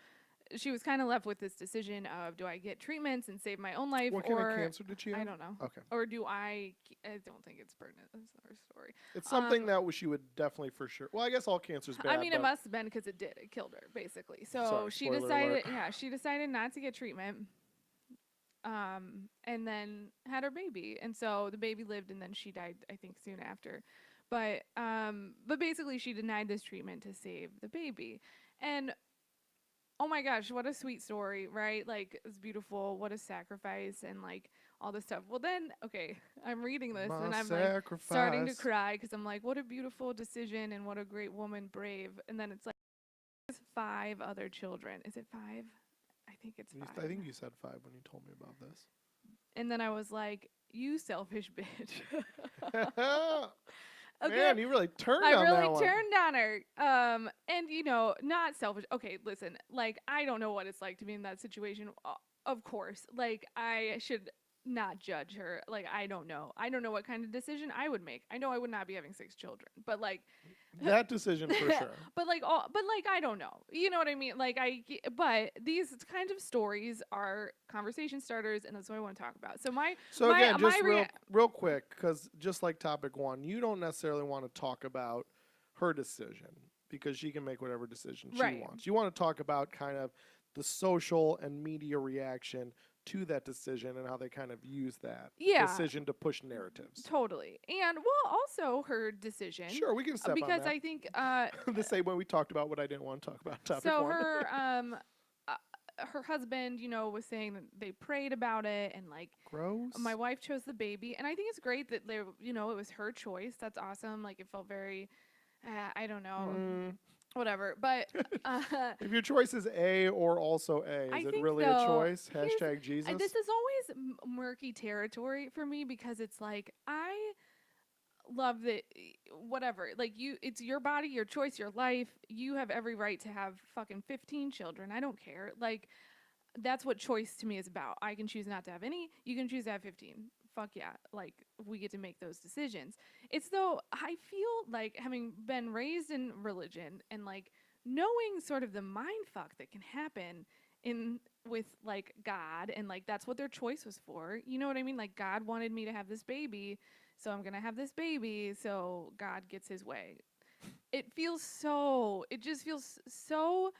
she was kind of left with this decision of, do I get treatments and save my own life? What kind of cancer did she have? I don't know. Okay. Or do I don't think it's pertinent. That's her story. It's something that she would definitely for sure. Well, I guess all cancer's bad. I mean, it must have been because it did. It killed her, basically. So she decided, she decided not to get treatment. And then had her baby. And so the baby lived and then she died, I think, soon after. But basically she denied this treatment to save the baby. And oh my gosh, what a sweet story, right? Like, it's beautiful. What a sacrifice and like all this stuff. Well then, okay, I'm reading this and I'm like starting to cry because I'm like, what a beautiful decision and what a great woman, brave. And then it's like, 5 other children. Is it 5? I think it's 5. I think you said 5 when you told me about this. And then I was like, you selfish bitch. Okay. Man, you really turned on that one. I really turned on her. And, not selfish. Okay, listen, like, I don't know what it's like to be in that situation. Of course. Like, I should not judge her. Like, I don't know. I don't know what kind of decision I would make. I know I would not be having 6 children, but like That decision for sure. but I don't know. You know what I mean? But these kinds of stories are conversation starters, and that's what I want to talk about. So So my again, just my real quick, because just like topic one, you don't necessarily want to talk about her decision because she can make whatever decision she Right. wants. You want to talk about kind of the social and media reaction to that decision and how they kind of use that decision to push narratives. Totally. And well, also her decision. Sure, we can step on because that. I think The same way we talked about what I didn't want to talk about. Topic so one. her husband, was saying that they prayed about it and like Gross. my wife chose the baby, and I think it's great that they, it was her choice. That's awesome. Like it felt very, I don't know, whatever. But if your choice is A or also A, I is it think, really though, a choice? Hashtag Jesus. this is always murky territory for me because it's like I love that whatever, like it's your body, your choice, your life. You have every right to have fucking 15 children. I don't care. Like that's what choice to me is about. I can choose not to have any, you can choose to have 15. Fuck yeah. Like we get to make those decisions. It's though I feel like having been raised in religion and like knowing sort of the mind fuck that can happen in with like God, and like that's what their choice was for. You know what I mean? Like God wanted me to have this baby, so I'm gonna have this baby, so God gets his way. It just feels so.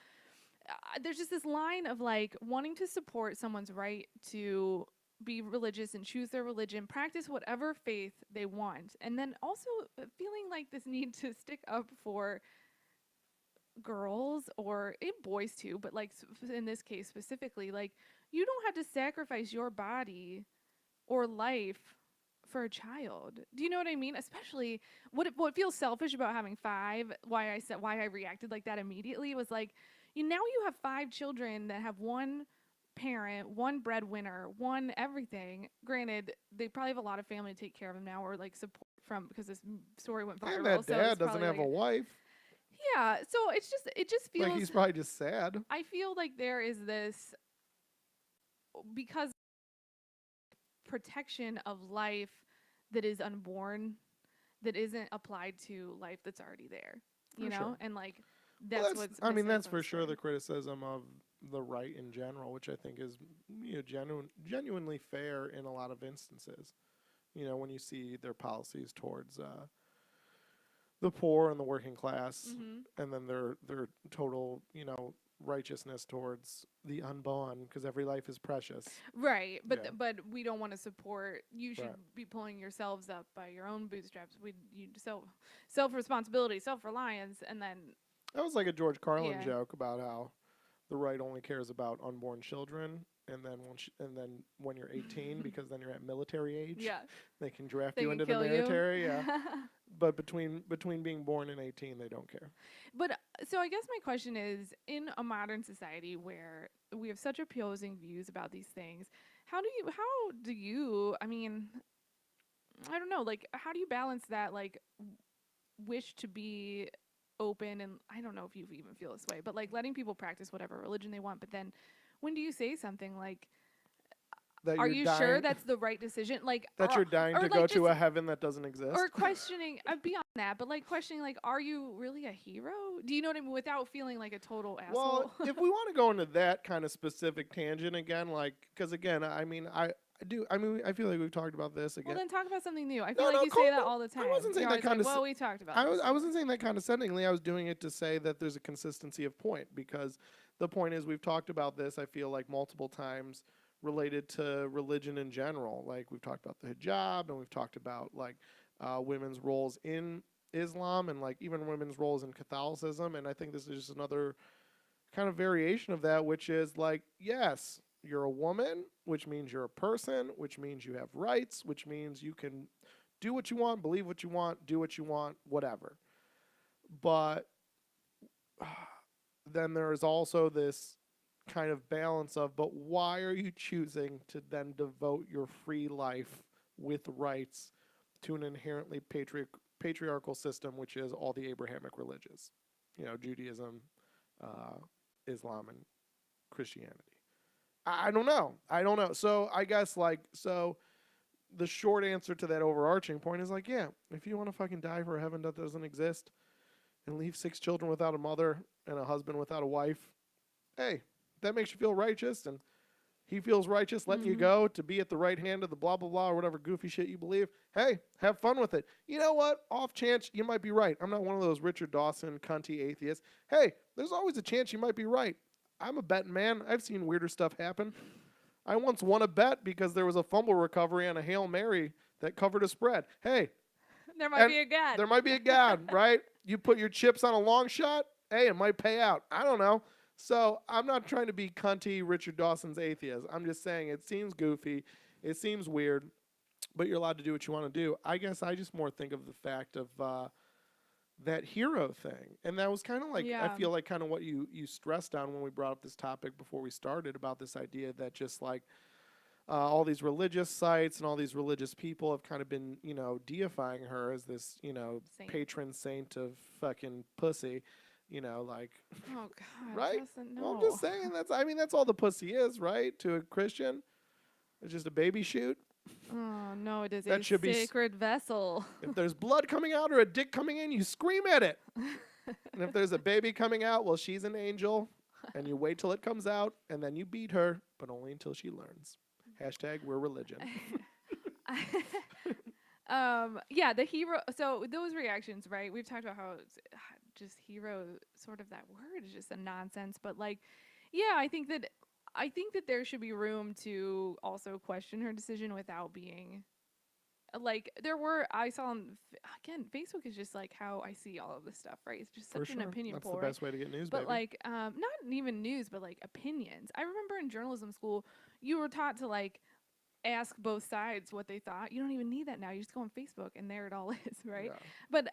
There's just this line of like wanting to support someone's right to be religious and choose their religion, practice whatever faith they want, and then also feeling like this need to stick up for girls or boys too, but like in this case specifically, like you don't have to sacrifice your body or life for a child. Do you know what I mean? Especially what feels selfish about having 5, why I reacted like that immediately was like, now you have 5 children that have one parent, one breadwinner, one everything. Granted, they probably have a lot of family to take care of them now, or like support from, because this story went viral. And that so dad doesn't have a wife. Yeah, so it just feels like he's probably just sad. I feel like there is this, because protection of life that is unborn, that isn't applied to life that's already there, you know? Sure. And like that's what's I mean, missing that's from for the sure story. the criticism of the right in general, which I think is genuinely fair in a lot of instances. When you see their policies towards the poor and the working class, and then their total, righteousness towards the unborn, because every life is precious. Right, but Yeah. but we don't want to support. You should Right. be pulling yourselves up by your own bootstraps. You self responsibility, self reliance, and then That was like a George Carlin Yeah. joke about how the right only cares about unborn children, and then when you're 18, because then you're at military age, yeah, they can draft they you can into the kill military. you. Yeah, but between being born and 18, they don't care. But so I guess my question is, in a modern society where we have such opposing views about these things, how do you, I mean, I don't know, like how do you balance that like wish to be open, and I don't know if you even feel this way, but like letting people practice whatever religion they want, but then when do you say something like, That are you're you dying, sure that's the right decision? Like, that you're dying to like go to a heaven that doesn't exist? or questioning beyond that, but like questioning, like, are you really a hero? Do you know what I mean? Without feeling like a total asshole. Well, if we want to go into that kind of specific tangent again, like, because again, I mean, I do. I mean, I feel like we've talked about this again. Well, then talk about something new. I feel No, like no, you Cole, say that no, all the time. I wasn't saying You're that always kind like, of. well, we talked about I this. wasn't saying that condescendingly. I was doing it to say that there's a consistency of point, because the point is we've talked about this, I feel like, multiple times related to religion in general. Like we've talked about the hijab, and we've talked about like women's roles in Islam, and like even women's roles in Catholicism. And I think this is just another kind of variation of that, which is like, yes, you're a woman, which means you're a person, which means you have rights, which means you can do what you want, believe what you want, do what you want, whatever. But then there is also this kind of balance of, but why are you choosing to then devote your free life with rights to an inherently patriarchal system, which is all the Abrahamic religions, Judaism, Islam, and Christianity? I don't know. I don't know. So I guess like so the short answer to that overarching point is like, yeah, if you want to fucking die for a heaven that doesn't exist and leave 6 children without a mother and a husband without a wife, hey, that makes you feel righteous, and he feels righteous letting you go to be at the right hand of the blah blah blah or whatever goofy shit you believe. Hey, have fun with it. You know what? Off chance you might be right. I'm not one of those Richard Dawson cunty atheists. Hey, there's always a chance you might be right. I'm a betting man. I've seen weirder stuff happen. I once won a bet because there was a fumble recovery on a Hail Mary that covered a spread. Hey, There might be a God. there might be a God, right? You put your chips on a long shot, hey, it might pay out. I don't know. So I'm not trying to be cunty Richard Dawson's atheist. I'm just saying it seems goofy. It seems weird, but you're allowed to do what you want to do. I guess I just more think of the fact of that hero thing. And that was kind of like, I feel like kind of what you stressed on when we brought up this topic before we started about this idea that just like all these religious sites and all these religious people have kind of been, deifying her as this, Saint. patron saint of fucking pussy, like, Oh God, right? Justin, no. Well, I'm just saying that's all the pussy is, right? To a Christian, it's just a baby shoot. Oh no, it is That a should be sacred vessel. If there's blood coming out or a dick coming in, you scream at it. And if there's a baby coming out, well, she's an angel, and you wait till it comes out, and then you beat her, but only until she learns. # we're religion. Yeah, the hero. So those reactions, right? We've talked about how it's just hero, sort of that word is just a nonsense. But like, yeah, I think that there should be room to also question her decision without being like I saw again, Facebook is just like how I see all of this stuff, right? It's just such an opinion That's poll. the best way to get news, But baby. like, not even news, but like opinions. I remember in journalism school, you were taught to like ask both sides what they thought. You don't even need that now. You just go on Facebook and there it all is, right? Yeah. But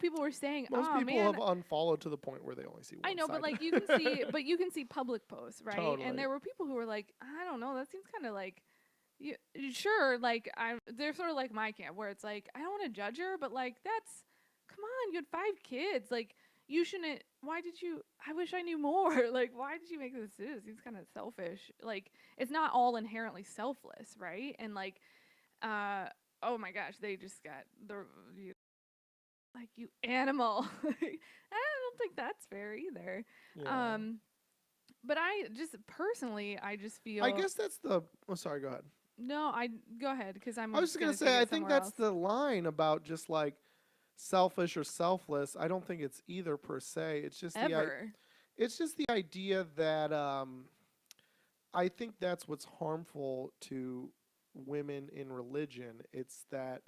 people were saying, Most "Oh people man, have unfollowed to the point where they only see one I know," side. but like you can see, public posts, right? Totally. And there were people who were like, "I don't know, that seems kind of like." Sure, like they're sort of like my camp where it's like I don't want to judge her, but like come on, you had 5 kids, like you shouldn't. Why did you? I wish I knew more. Like why did you make this decision? It seems kind of selfish. Like it's not all inherently selfless, right? And like, oh my gosh, they just got you animal. I don't think that's fair either. Yeah. But I just personally, I just feel. I guess that's the. Oh, sorry. Go ahead. No, go ahead because I'm. I was just gonna say. I think that's the line about just like selfish or selfless. I don't think it's either per se. It's just it's just the idea that I think that's what's harmful to women in religion. It's that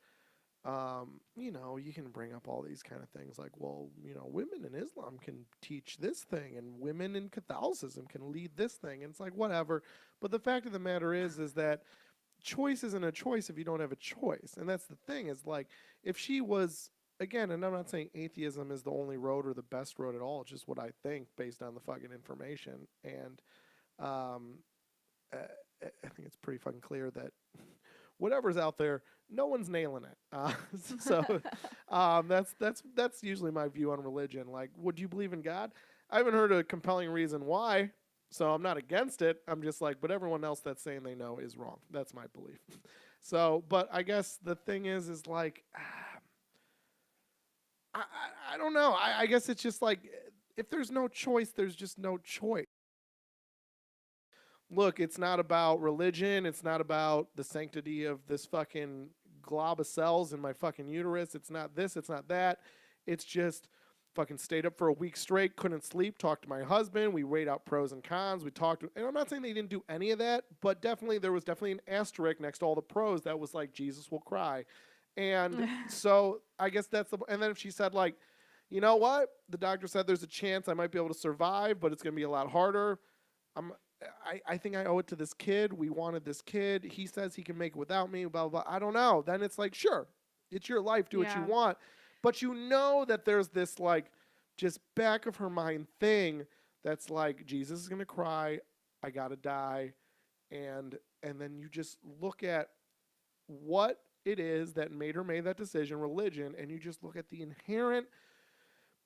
you can bring up all these kind of things like, well, women in Islam can teach this thing and women in Catholicism can lead this thing. And it's like, whatever. But the fact of the matter is that choice isn't a choice if you don't have a choice. And that's the thing is like, if she was, again, and I'm not saying atheism is the only road or the best road at all. It's just what I think based on the fucking information. And I think it's pretty fucking clear that whatever's out there, no one's nailing it. So that's usually my view on religion. Like, would you believe in God? I haven't heard a compelling reason why, so I'm not against it. I'm just like, but everyone else that's saying they know is wrong. That's my belief. So, but I guess the thing is like, I don't know. I guess it's just like, if there's no choice, there's just no choice. Look, it's not about religion. It's not about the sanctity of this fucking glob of cells in my fucking uterus. It's not this. It's not that. It's just fucking stayed up for a week straight, couldn't sleep, talked to my husband. We weighed out pros and cons. We talked. And I'm not saying they didn't do any of that, but there was definitely an asterisk next to all the pros that was like, Jesus will cry. And so I guess and then if she said like, you know what? The doctor said there's a chance I might be able to survive, but it's going to be a lot harder. I think I owe it to this kid. We wanted this kid. He says he can make it without me, blah, blah, blah. I don't know. Then it's like, sure, it's your life. Do what you want. But you know that there's this like just back of her mind thing that's like, Jesus is going to cry. I got to die. And then you just look at what it is that made her make that decision, religion, and you just look at the inherent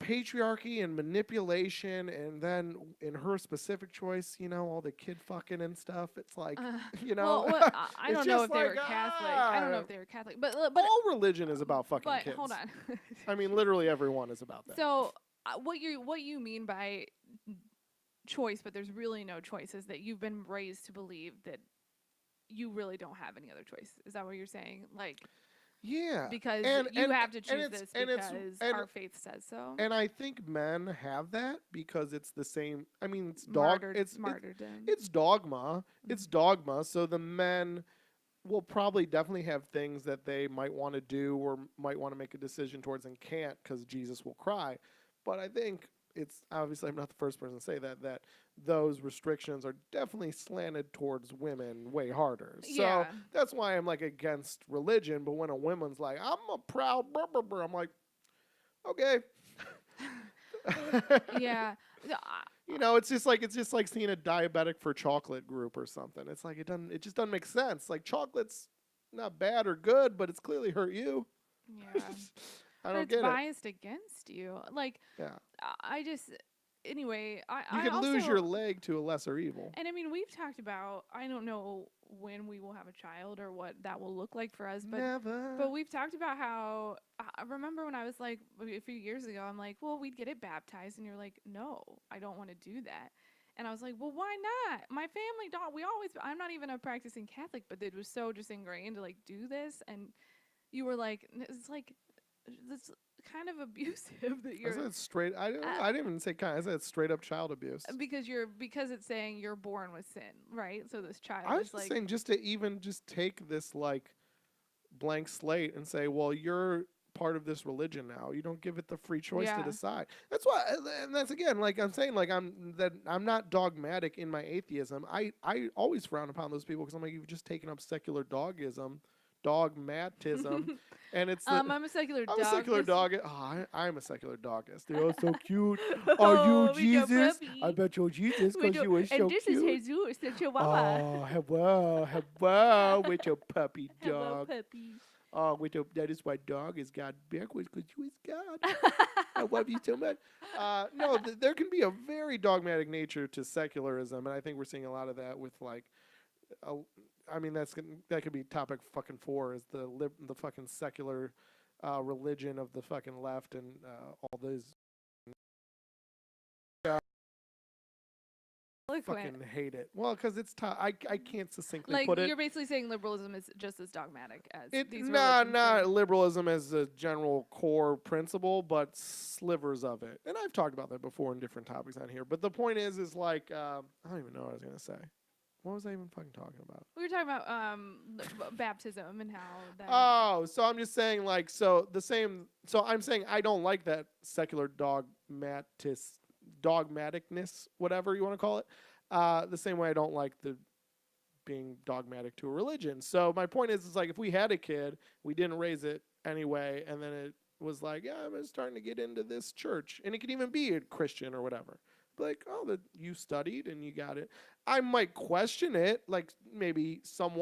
patriarchy and manipulation, and then in her specific choice, all the kid fucking and stuff. It's like, I don't know if they were Catholic. I don't know if they were Catholic, but all religion is about fucking but kids. hold on. I mean, literally everyone is about that. So what you mean by choice, but there's really no choice, is that you've been raised to believe that you really don't have any other choice. Is that what you're saying? Like, yeah, because you have to choose this because our faith says so. And I think men have that because it's the same. I mean, it's martyrdom. It's dogma. Mm-hmm. It's dogma. So the men will probably definitely have things that they might want to do or might want to make a decision towards and can't because Jesus will cry. But I think it's obviously, I'm not the first person to say that those restrictions are definitely slanted towards women way harder. So that's why I'm like against religion. But when a woman's like, I'm a proud I'm like, okay. Yeah. It's just like seeing a diabetic for chocolate group or something. It's like it just doesn't make sense. Like, chocolate's not bad or good, but it's clearly hurt you. Yeah. I don't it's get it. biased against you. Like, yeah. Anyway, you could lose your leg to a lesser evil. And I mean, we've talked about, I don't know when we will have a child or what that will look like for us, but never. But we've talked about how, I remember when I was like, a few years ago, I'm like, well, we'd get it baptized, and you're like, no, I don't want to do that. And I was like, well, why not? My family I'm not even a practicing Catholic, but it was so just ingrained to like do this. And you were like, it's like, this kind of abusive that you're. I said straight. I didn't even say kind. I said straight up child abuse. Because it's saying you're born with sin, right? So this child. I was just saying just to even just take this like blank slate and say, well, you're part of this religion now. You don't give it the free choice to decide. That's why, and that's again, like I'm saying, like I'm not dogmatic in my atheism. I always frown upon those people because I'm like, you've just taken up secular dogmatism, and it's. I'm a secular dog. I'm a secular dog. Oh, I'm a secular dogist. They're so cute. Are you Jesus? I bet you're Jesus because you were so cute. And this is Jesus, the Chihuahua. Oh, hello, with your puppy dog. Hello, puppy. Oh, that is why dog is God backwards because you is God. I love you so much. No, there can be a very dogmatic nature to secularism, and I think we're seeing a lot of that with like. I mean, that could be topic fucking 4 is the fucking secular religion of the fucking left and all those. Fucking hate it. Well, because it's I can't succinctly put it. You're basically saying liberalism is just as dogmatic as these not liberalism as a general core principle, but slivers of it. And I've talked about that before in different topics on here. But the point is like I don't even know what I was gonna say. What was I even fucking talking about? We were talking about baptism and how that. Oh, so I'm just saying like so I'm saying I don't like that secular dogmaticness, whatever you want to call it. The same way I don't like the being dogmatic to a religion. So my point is like if we had a kid, we didn't raise it anyway, and then it was like, yeah, I'm starting to get into this church, and it could even be a Christian or whatever. Like, oh, that you studied and you got it. I might question it, like maybe some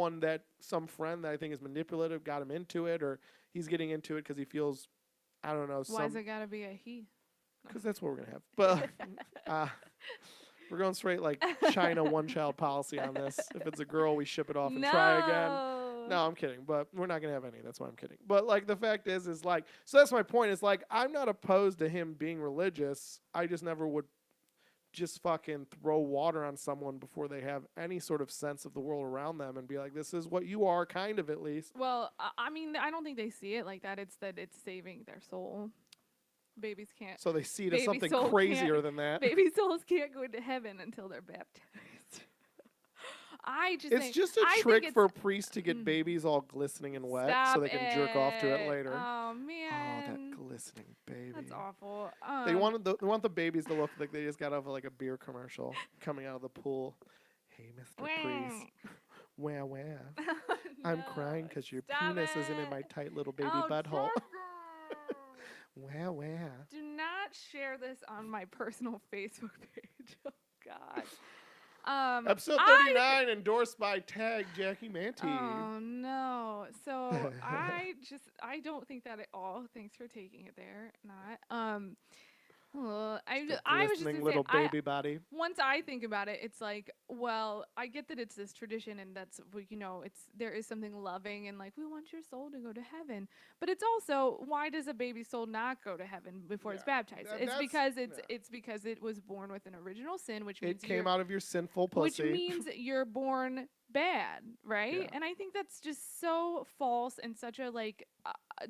friend that I think is manipulative got him into it, or he's getting into it because he feels, I don't know. Why's it gotta be a he? Because that's what we're gonna have. But we're going straight like China one-child policy on this. If it's a girl, we ship it off and try again. No, I'm kidding. But we're not gonna have any. That's why I'm kidding. But like the fact is like, so that's my point. Is like I'm not opposed to him being religious. I just never would. Just fucking throw water on someone before they have any sort of sense of the world around them and be like, this is what you are, kind of at least. Well, I mean, I don't think they see it like that. It's that it's saving their soul. Babies can't. So they see it as something crazier than that. Baby souls can't go into heaven until they're baptized. It's just a trick for priests to get babies all glistening and wet so they can jerk off to it later. Oh, man. Oh, that glistening baby. That's awful. They want the babies to look like they just got off like a beer commercial coming out of the pool. Hey, Mr. Priest. Wah, wah. No, I'm crying because your penis isn't in my tight little baby butthole. Wah, wah. Do not share this on my personal Facebook page. Oh, God. Episode 39 endorsed by tag Jackie Manti. Oh no. So I don't think that at all. Thanks for taking it there. Not. I was just Glistening gonna say, little baby body. once I think about it, it's like, well, I get that it's this tradition and that's, it's, there is something loving and like, we want your soul to go to heaven. But it's also, why does a baby soul not go to heaven before it's Yeah. baptized? That, It's that's because yeah. it's because it was born with an original sin, It came out of your sinful which pussy. means you're born bad, right? Yeah. And I think that's just so false and such a like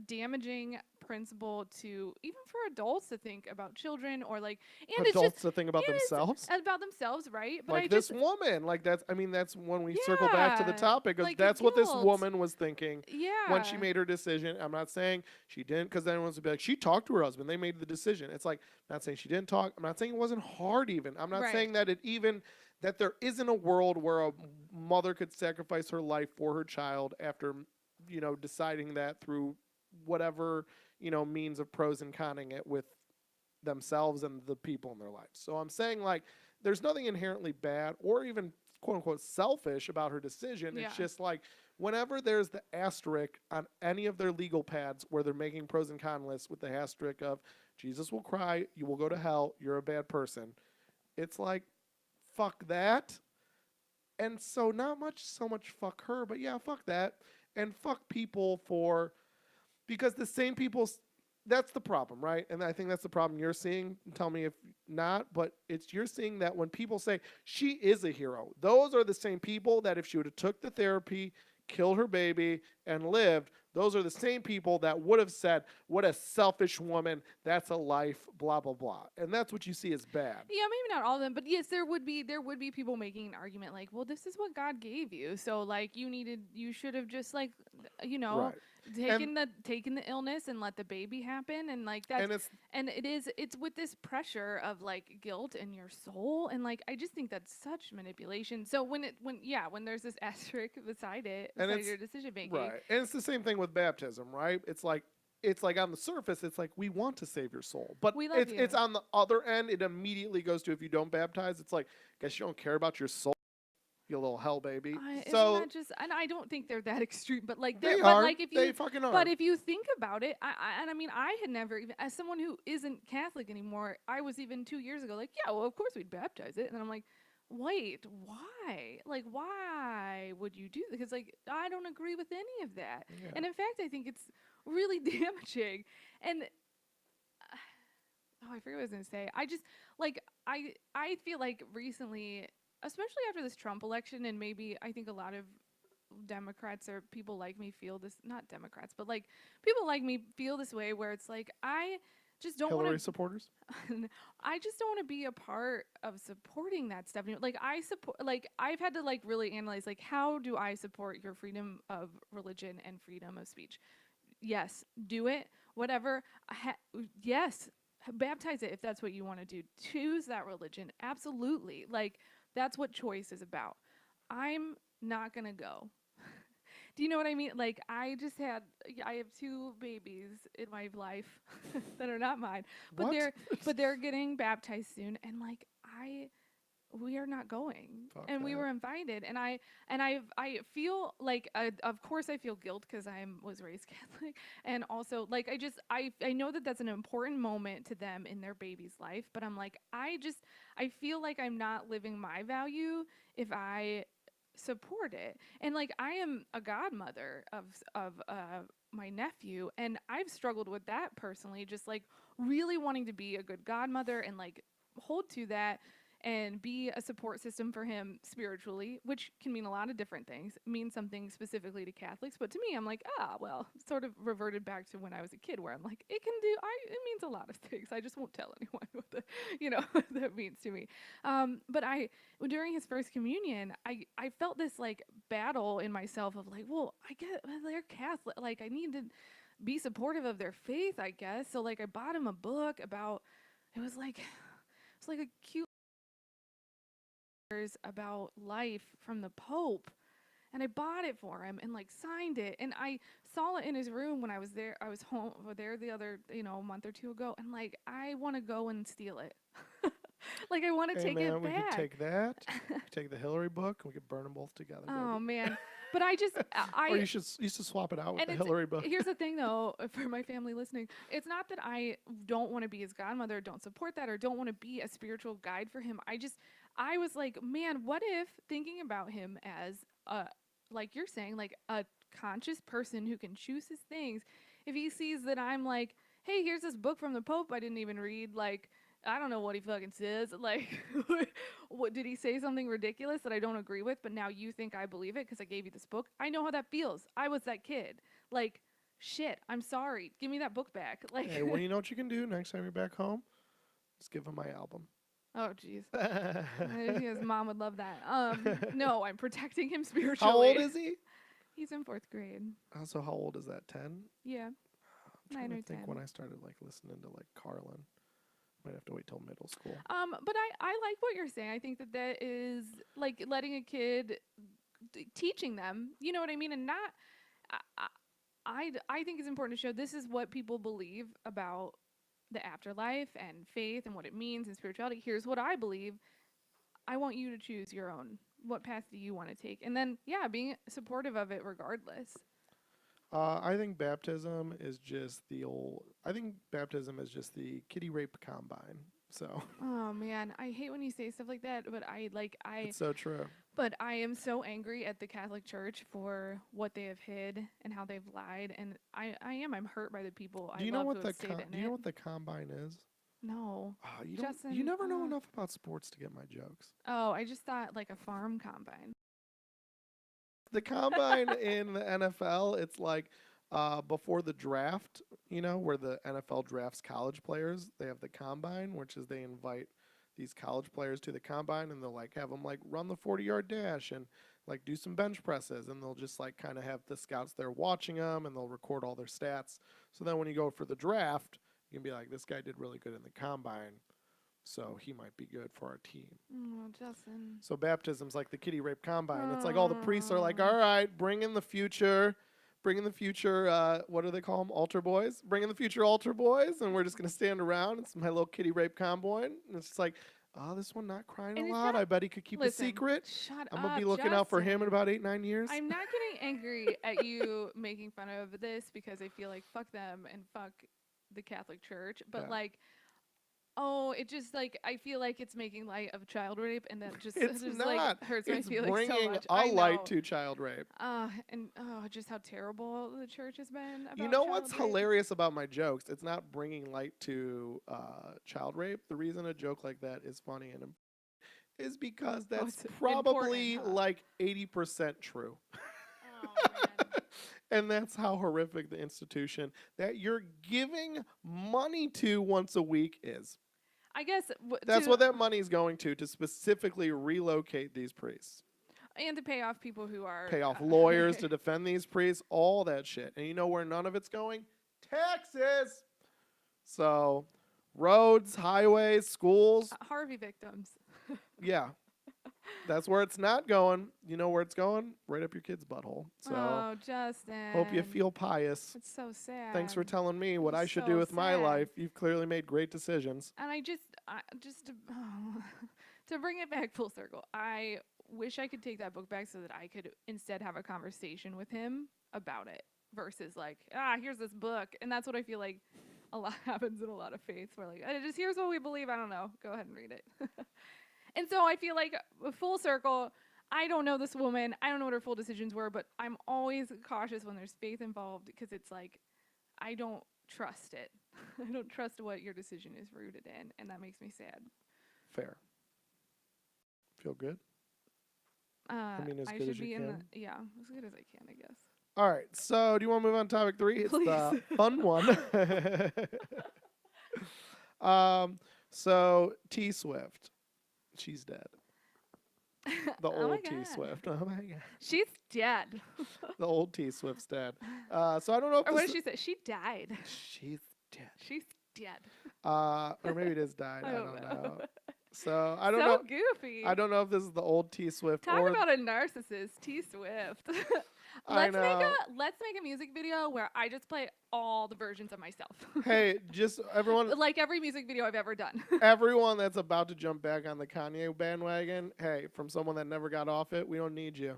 damaging principle to even for adults to think about children or like, and it's just Adults to think about themselves. it's about themselves, right? But Like this woman. Like that's I mean, that's when we circle back to the yeah, topic of like that's what this guilt. woman was thinking when she Yeah, made her decision. I'm not saying she didn't, because then everyone's gonna be like, she talked to her husband. They made the decision. It's like, I'm not saying she didn't talk. I'm not saying it wasn't hard even. I'm not right. saying that it even that there isn't a world where a mother could sacrifice her life for her child after, deciding that through whatever, means of pros and conning it with themselves and the people in their lives. So I'm saying, like, there's nothing inherently bad or even quote unquote selfish about her decision. Yeah. It's just like whenever there's the asterisk on any of their legal pads where they're making pros and con lists with the asterisk of Jesus will cry, you will go to hell, you're a bad person. It's like, fuck that. And so not much so much fuck her, but yeah, fuck that. And fuck people for because the same people, that's the problem, right? And I think that's the problem you're seeing. Tell me if not, but it's you're seeing that when people say she is a hero, those are the same people that if she would have took the therapy, killed her baby, and lived, those are the same people that would have said, what a selfish woman, that's a life, blah blah blah. And that's what you see as bad. Yeah, maybe not all of them, but yes, there would be people making an argument like, well, this is what God gave you, so like you should have just like, Right. taken the illness and let the baby happen, and like that's And it's and it's with this pressure of like guilt in your soul, and like I just think that's such manipulation. So when there's this asterisk beside it, and beside it's your decision making, right. And it's the same thing with baptism, right? It's like on the surface, it's like we want to save your soul, but we love it's you. on the other end. It immediately goes to if you don't baptize, it's like guess you don't care about your soul, you little hell baby. Isn't So that just? And I don't think they're that extreme, but like they but are, like if they you, fucking are. but if you think about it, and I mean, I had never even, as someone who isn't Catholic anymore, I was even 2 years ago like, yeah, well, of course we'd baptize it, and then I'm like, wait, why? Like, why would you do that? Because like, I don't agree with any of that, Yeah. and in fact, I think it's really damaging, and. Oh, I forget what I was gonna say. I just like I feel like recently, especially after this Trump election, and maybe I think a lot of Democrats or people like me feel this, not Democrats, but like people like me feel this way where it's like I just don't Hillary want supporters. to I just don't want to be a part of supporting that stuff. Like I support, like I've had to like really analyze like how do I support your freedom of religion and freedom of speech? Yes, do it. Whatever. Yes, baptize it if that's what you want to do. Choose that religion. Absolutely. Like that's what choice is about. I'm not going to go. Do you know what I mean? Like I have two babies in my life that are not mine, but What? they're getting baptized soon, and like we are not going. Fuck And we that. were invited, and I feel like of course I feel guilt because I was raised Catholic, and also like I know that that's an important moment to them in their baby's life, but I'm like I feel like I'm not living my value if I support it. And like I am a godmother of my nephew, and I've struggled with that personally, just like really wanting to be a good godmother and like hold to that and be a support system for him spiritually, which can mean a lot of different things. It means something specifically to Catholics, but to me, I'm like, well, sort of reverted back to when I was a kid, where I'm like, it means a lot of things. I just won't tell anyone what what that means to me. But during his first communion, I felt this like battle in myself of like, well, I get they're Catholic, like I need to be supportive of their faith, I guess. So like I bought him a book about it was like a cute about life from the Pope. And I bought it for him and like signed it. And I saw it in his room when I was there. I was home there the other, a month or two ago. And like, I want to go and steal it. Like I want to Hey take man, it we could back. take that. We could take the Hillary book. And we could burn them both together. Oh Baby. man. But I just Or I you should swap it out with and the it's Hillary book. here's the thing though, for my family listening, it's not that I don't want to be his godmother, don't support that, or don't want to be a spiritual guide for him. I was like, man, what if thinking about him as a, like you're saying, like a conscious person who can choose his things, if he sees that I'm like, hey, here's this book from the Pope I didn't even read, like I don't know what he fucking says. Like, what did he say something ridiculous that I don't agree with? But now you think I believe it because I gave you this book. I know how that feels. I was that kid. Like, shit. I'm sorry. Give me that book back. Like, Hey, well, you know what you can do next time you're back home? Just give him my album. oh jeez. His mom would love that. No, I'm protecting him spiritually. How old is he? He's in 4th grade. So how old is that? 10? Yeah, I'm 9 trying or to think 10. when I started like listening to like Carlin. Might have to wait till middle school. But I like what you're saying. I think that is like letting a kid, teaching them. You know what I mean, and not. I think it's important to show this is what people believe about the afterlife and faith and what it means and spirituality. Here's what I believe. I want you to choose your own. What path do you want to take? And then, yeah, being supportive of it regardless. I think baptism is just the old. I think baptism is just the kiddie rape combine. So. Oh man, I hate when you say stuff like that, but It's so true. But I am so angry at the Catholic Church for what they have hid and how they've lied, and I'm hurt by the people. Do you know what do you know what the combine is? No. Justin, you never know enough about sports to get my jokes. Oh, I just thought like a farm combine. The combine in the NFL, it's like before the draft, where the NFL drafts college players, they have the combine, which is they invite these college players to the combine and they'll like have them like run the 40-yard dash and like do some bench presses, and they'll just like kind of have the scouts there watching them, and they'll record all their stats. So then when you go for the draft, you can be like, this guy did really good in the combine, so he might be good for our team. Oh, Justin. So baptism's like the kiddie rape combine. It's like all the priests are like, all right, bring in the future. Bring in the future, what do they call them? Altar boys? Bring in the future altar boys, and we're just going to stand around. It's my little kiddie rape combine. And it's just like, oh, this one not crying And a it's lot. not- I bet he could keep a secret. Shut I'm up, going to be looking out for him in Justin. about 8-9 years. I'm not getting angry at you making fun of this because I feel like fuck them and fuck the Catholic Church. But Yeah. like, oh, it just like I feel like it's making light of child rape, and that just It's just not. like hurts my It's feelings so bringing much. a I light know. to child rape. And just how terrible the church has been. About You know child what's rape. hilarious about my jokes? It's not bringing light to child rape. The reason a joke like that is funny and is because that's it's probably important, huh? like 80% true. Oh man. And that's how horrific the institution that you're giving money to once a week is. I guess That's what that money's going to specifically relocate these priests. and to pay off people who are Pay off lawyers to defend these priests, all that shit. And you know where none of it's going? Taxes. So, roads, highways, schools. Harvey victims. Yeah. That's where it's not going. You know where it's going? Right up your kid's butthole. So, Oh, Justin. hope you feel pious. It's so sad. Thanks for telling me what I should So do with my sad. life. You've clearly made great decisions. And I just to bring it back full circle, I wish I could take that book back so that I could instead have a conversation with him about it versus like, here's this book. And that's what I feel like a lot happens in a lot of faiths where like, just here's what we believe. I don't know. Go ahead and read it. And so I feel like full circle, I don't know this woman. I don't know what her full decisions were, but I'm always cautious when there's faith involved because it's like, I don't trust it. I don't trust what your decision is rooted in, and that makes me sad. Fair. Feel good? I mean, as I good should as you be can. as good as I can, I guess. All right. So, do you want to move on to topic 3? It's the fun one. So, T Swift. She's dead. The Oh my old T God. Swift. Oh my God. She's dead. The old T Swift's dead. So I don't know if Or what this did she say? She died. she's dead. She's dead. Or maybe it is died. I I don't don't know. So I don't so know. goofy. I don't know if this is the old T Swift Talk or about a narcissist, T Swift. I know. Let's make a music video where I just play all the versions of myself. Hey, just everyone, Like every music video I've ever done. everyone that's about to jump back on the Kanye bandwagon. Hey, from someone that never got off it, we don't need you.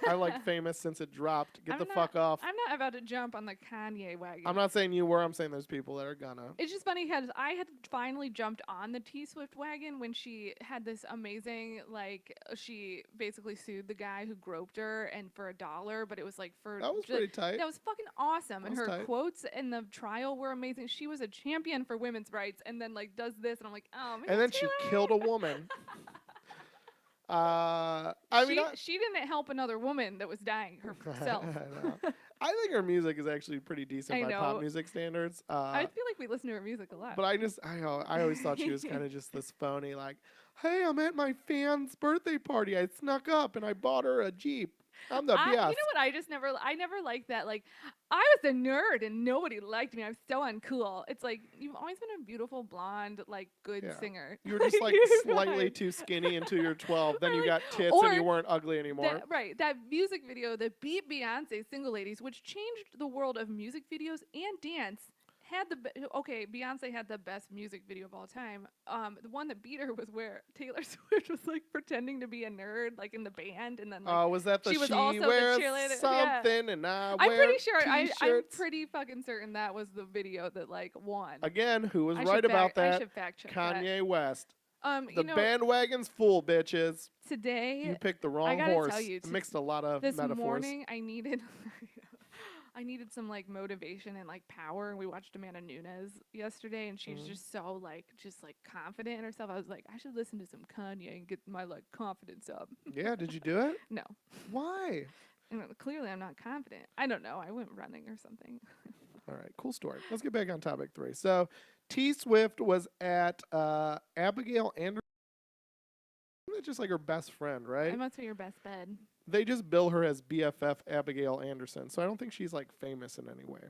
I like famous since it dropped. Get the fuck off. I'm not about to jump on the Kanye wagon. I'm not saying you were. I'm saying there's people that are gonna. It's just funny because I had finally jumped on the T Swift wagon when she had this amazing, like, she basically sued the guy who groped her and for $1, but it was like for. That was pretty tight. That was fucking awesome. That And was her tight. quotes in the trial were amazing. She was a champion for women's rights and then, like, does this. And I'm like, oh, man. And then she killed a woman. She didn't help another woman that was dying herself. I think her music is actually pretty decent by pop know. music standards. I feel like we listen to her music a lot. But I always thought she was kind of just this phony, like, hey, I'm at my fan's birthday party. I snuck up and I bought her a Jeep. I'm the best. You know what? I never liked that. Like, I was a nerd and nobody liked me. I'm so uncool. It's like, you've always been a beautiful blonde, like, good singer. You were just like slightly too skinny until you're 12. Then you got tits and you weren't ugly anymore. That music video that beat Beyonce's Single Ladies, which changed the world of music videos and dance. Beyonce had the best music video of all time. The one that beat her was where Taylor Swift was like pretending to be a nerd, like in the band, and then like, was that the she was also the wears cheerleader? something and I I'm wear pretty sure. I'm t-shirts? pretty fucking certain that was the video that like won. Again, who was I right should about I that? should fact check Kanye West. that. The bandwagon's full, bitches. Today You picked the wrong gotta horse. tell you, Mixed a lot of this metaphors. morning I needed. I needed some like motivation and like power. And we watched Amanda Nunes yesterday, and she's just so like confident in herself. I was like, I should listen to some Kanye and get my like confidence up. Yeah, did you do it? No. Why? Clearly, I'm not confident. I don't know. I went running or something. All right, cool story. Let's get back on topic 3. So, T Swift was at Abigail Anderson. Isn't that just like her best friend, right? I must be your best bed. They just bill her as BFF Abigail Anderson, so I don't think she's like famous in any way.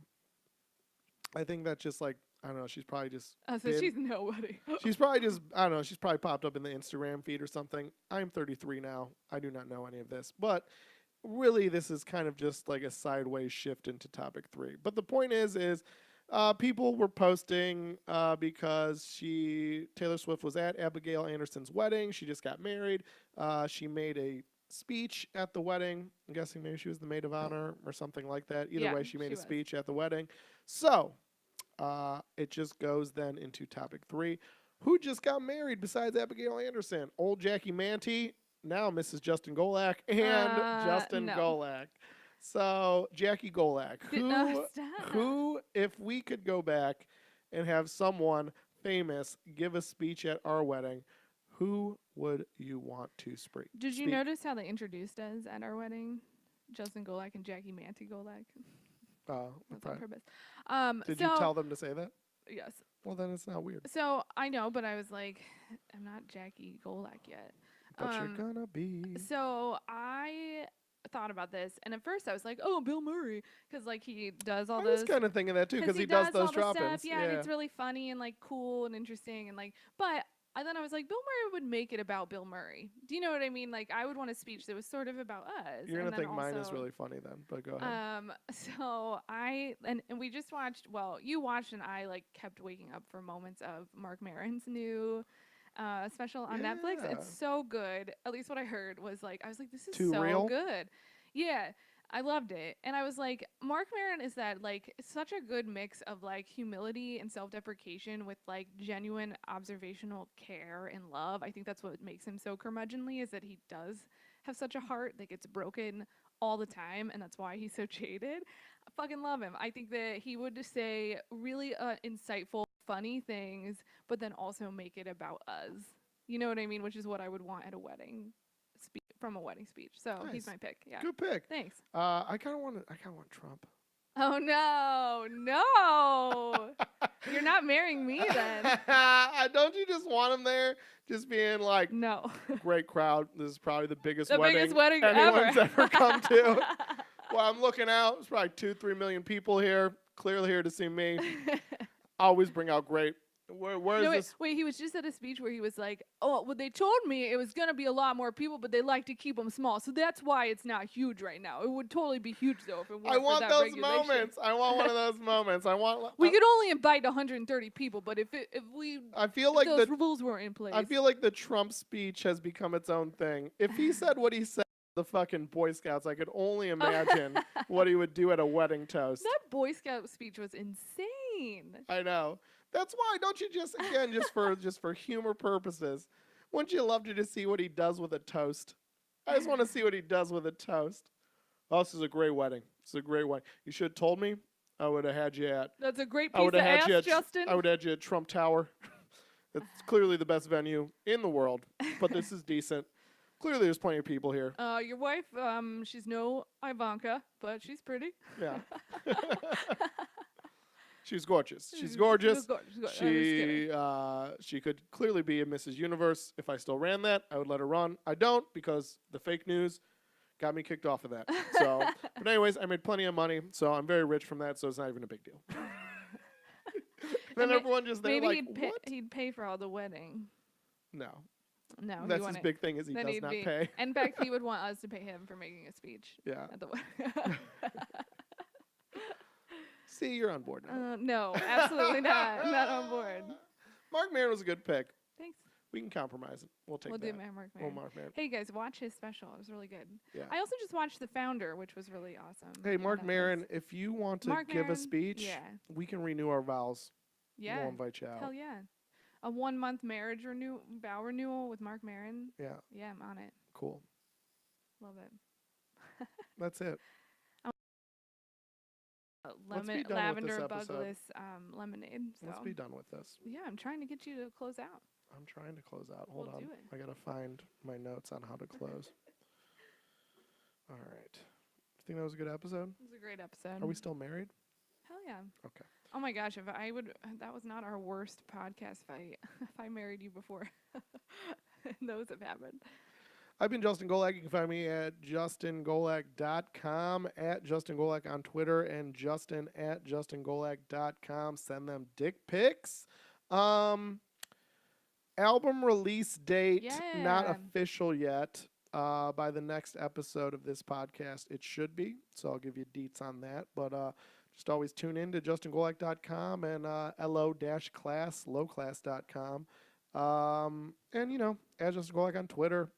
I think that's just like, I don't know, she's probably just. Oh, so she's nobody. She's probably just, I don't know, she's probably popped up in the Instagram feed or something. I'm 33 now. I do not know any of this. But really, this is kind of just like a sideways shift into topic 3. But the point is people were posting because Taylor Swift was at Abigail Anderson's wedding. She just got married. She made a speech at the wedding. I'm guessing maybe she was the maid of honor or something like that. Either way, she made a speech at the wedding. So it just goes then into topic 3. Who just got married besides Abigail Anderson? Old Jackie Manty, now Mrs. Justin Golak, and Justin Golak. So Jackie Golak, who, if we could go back and have someone famous give a speech at our wedding, who would you want to speak? Did you notice how they introduced us at our wedding? Justin Golak and Jackie Manty Golak. Oh, that's on purpose. Did you tell them to say that? Yes. Well, then it's not weird. So I know, but I was like, I'm not Jackie Golak yet. But you're gonna be. So I thought about this, and at first I was like, oh, Bill Murray, because like he does all those. I was kind of thinking that too, because he does those drop-ins. Yeah, and it's really funny and like cool and interesting and like, but. And then I was like, Bill Murray would make it about Bill Murray. Do you know what I mean? Like, I would want a speech that was sort of about us. You're going to think mine is really funny then, but go ahead. So and we just watched, well, you watched and I, like, kept waking up for moments of Mark Maron's new special on Netflix. It's so good. At least what I heard was, like, I was like, this is so real? good. Yeah. I loved it. And I was like, Mark Maron is that, like, such a good mix of, like, humility and self-deprecation with, like, genuine observational care and love. I think that's what makes him so curmudgeonly, is that he does have such a heart that gets broken all the time, and that's why he's so jaded. I fucking love him. I think that he would just say really insightful, funny things, but then also make it about us. You know what I mean? Which is what I would want at a wedding. From a wedding speech, so nice. He's my pick. Yeah, good pick. Thanks. I kind of want Trump. Oh no, you're not marrying me then. Don't you just want him there, just being like, no, great crowd. This is probably the biggest wedding anyone's ever come to. Well, I'm looking out. There's probably 2-3 million people here, clearly here to see me. Always bring out great Where is No, this? wait, he was just at a speech where he was like, oh, well, they told me it was going to be a lot more people, but they like to keep them small. So that's why it's not huge right now. It would totally be huge, though, if it weren't I for want that those regulation. moments. I want one of those moments. We could only invite 130 people, but if I feel like those rules weren't in place. I feel like the Trump speech has become its own thing. If he said what he said to the fucking Boy Scouts, I could only imagine what he would do at a wedding toast. That Boy Scout speech was insane. I know. That's why, don't you just for humor purposes, wouldn't you love to just see what he does with a toast? I just want to see what he does with a toast. Oh, this is a great wedding. This is a great wedding. You should have told me. I would have had you at. That's a great I piece would of have had ass, you at. Justin. I would have had you at Trump Tower. It's clearly the best venue in the world, but this is decent. Clearly, there's plenty of people here. Your wife, she's no Ivanka, but she's pretty. Yeah. She's gorgeous. She's gorgeous. She could clearly be a Mrs. Universe. If I still ran that, I would let her run. I don't, because the fake news got me kicked off of that. So, but anyways, I made plenty of money, so I'm very rich from that. So it's not even a big deal. Then everyone just there like, what? He'd pay for all the wedding. No, No, that's his big thing is he does not pay. In fact, he would want us to pay him for making a speech. Yeah. At the wedding. See, you're on board now. No, absolutely not. Not on board. Mark Maron was a good pick. Thanks. We can compromise it. We'll take that. We'll do Mark Maron. Mark Maron. Hey guys, watch his special. It was really good. Yeah. I also just watched The Founder, which was really awesome. Hey, Mark Maron, if you want to give a speech, we can renew our vows. Yeah. We'll invite you out. Hell yeah. A 1-month marriage vow renewal with Mark Maron. Yeah. Yeah, I'm on it. Cool. Love it. That's it. Lavender bugless lemonade. So. Let's be done with this. Yeah, I'm trying to get you to close out. I'm trying to close out. Hold on. Do it. I got to find my notes on how to close. All right. Think that was a good episode? It was a great episode. Are we still married? Hell yeah. Okay. Oh my gosh, that was not our worst podcast fight. If I married you before. Those have happened. I've been Justin Golak. You can find me at justingolak.com, at Justin Golak on Twitter, and Justin at justingolak.com. Send them dick pics. Album release date, not official yet. By the next episode of this podcast, it should be. So I'll give you deets on that. But just always tune in to justingolak.com and lo-class, lowclass.com. And, at Justin Golak on Twitter.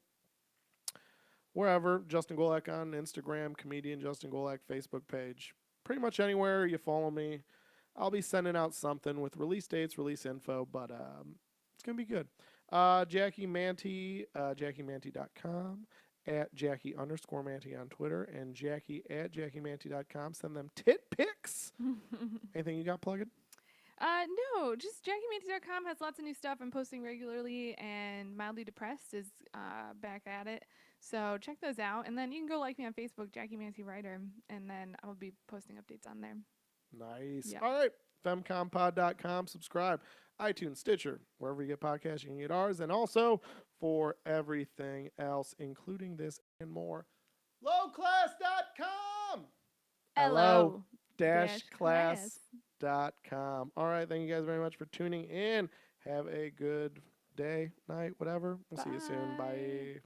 Wherever, Justin Golak on Instagram, comedian Justin Golak Facebook page. Pretty much anywhere you follow me, I'll be sending out something with release dates, release info, but it's going to be good. Jackie Manty, JackieManty.com, at Jackie_Manty on Twitter, and Jackie at JackieManty.com. Send them tit pics. Anything you got plugged? No, just JackieManty.com has lots of new stuff. I'm posting regularly, and Mildly Depressed is back at it. So check those out. And then you can go like me on Facebook, Jackie Manty Writer, and then I will be posting updates on there. Nice. Yeah. All right. FemComPod.com. Subscribe. iTunes, Stitcher, wherever you get podcasts, you can get ours. And also for everything else, including this and more, lowclass.com. LO-class.com. All right. Thank you guys very much for tuning in. Have a good day, night, whatever. We'll see you soon. Bye.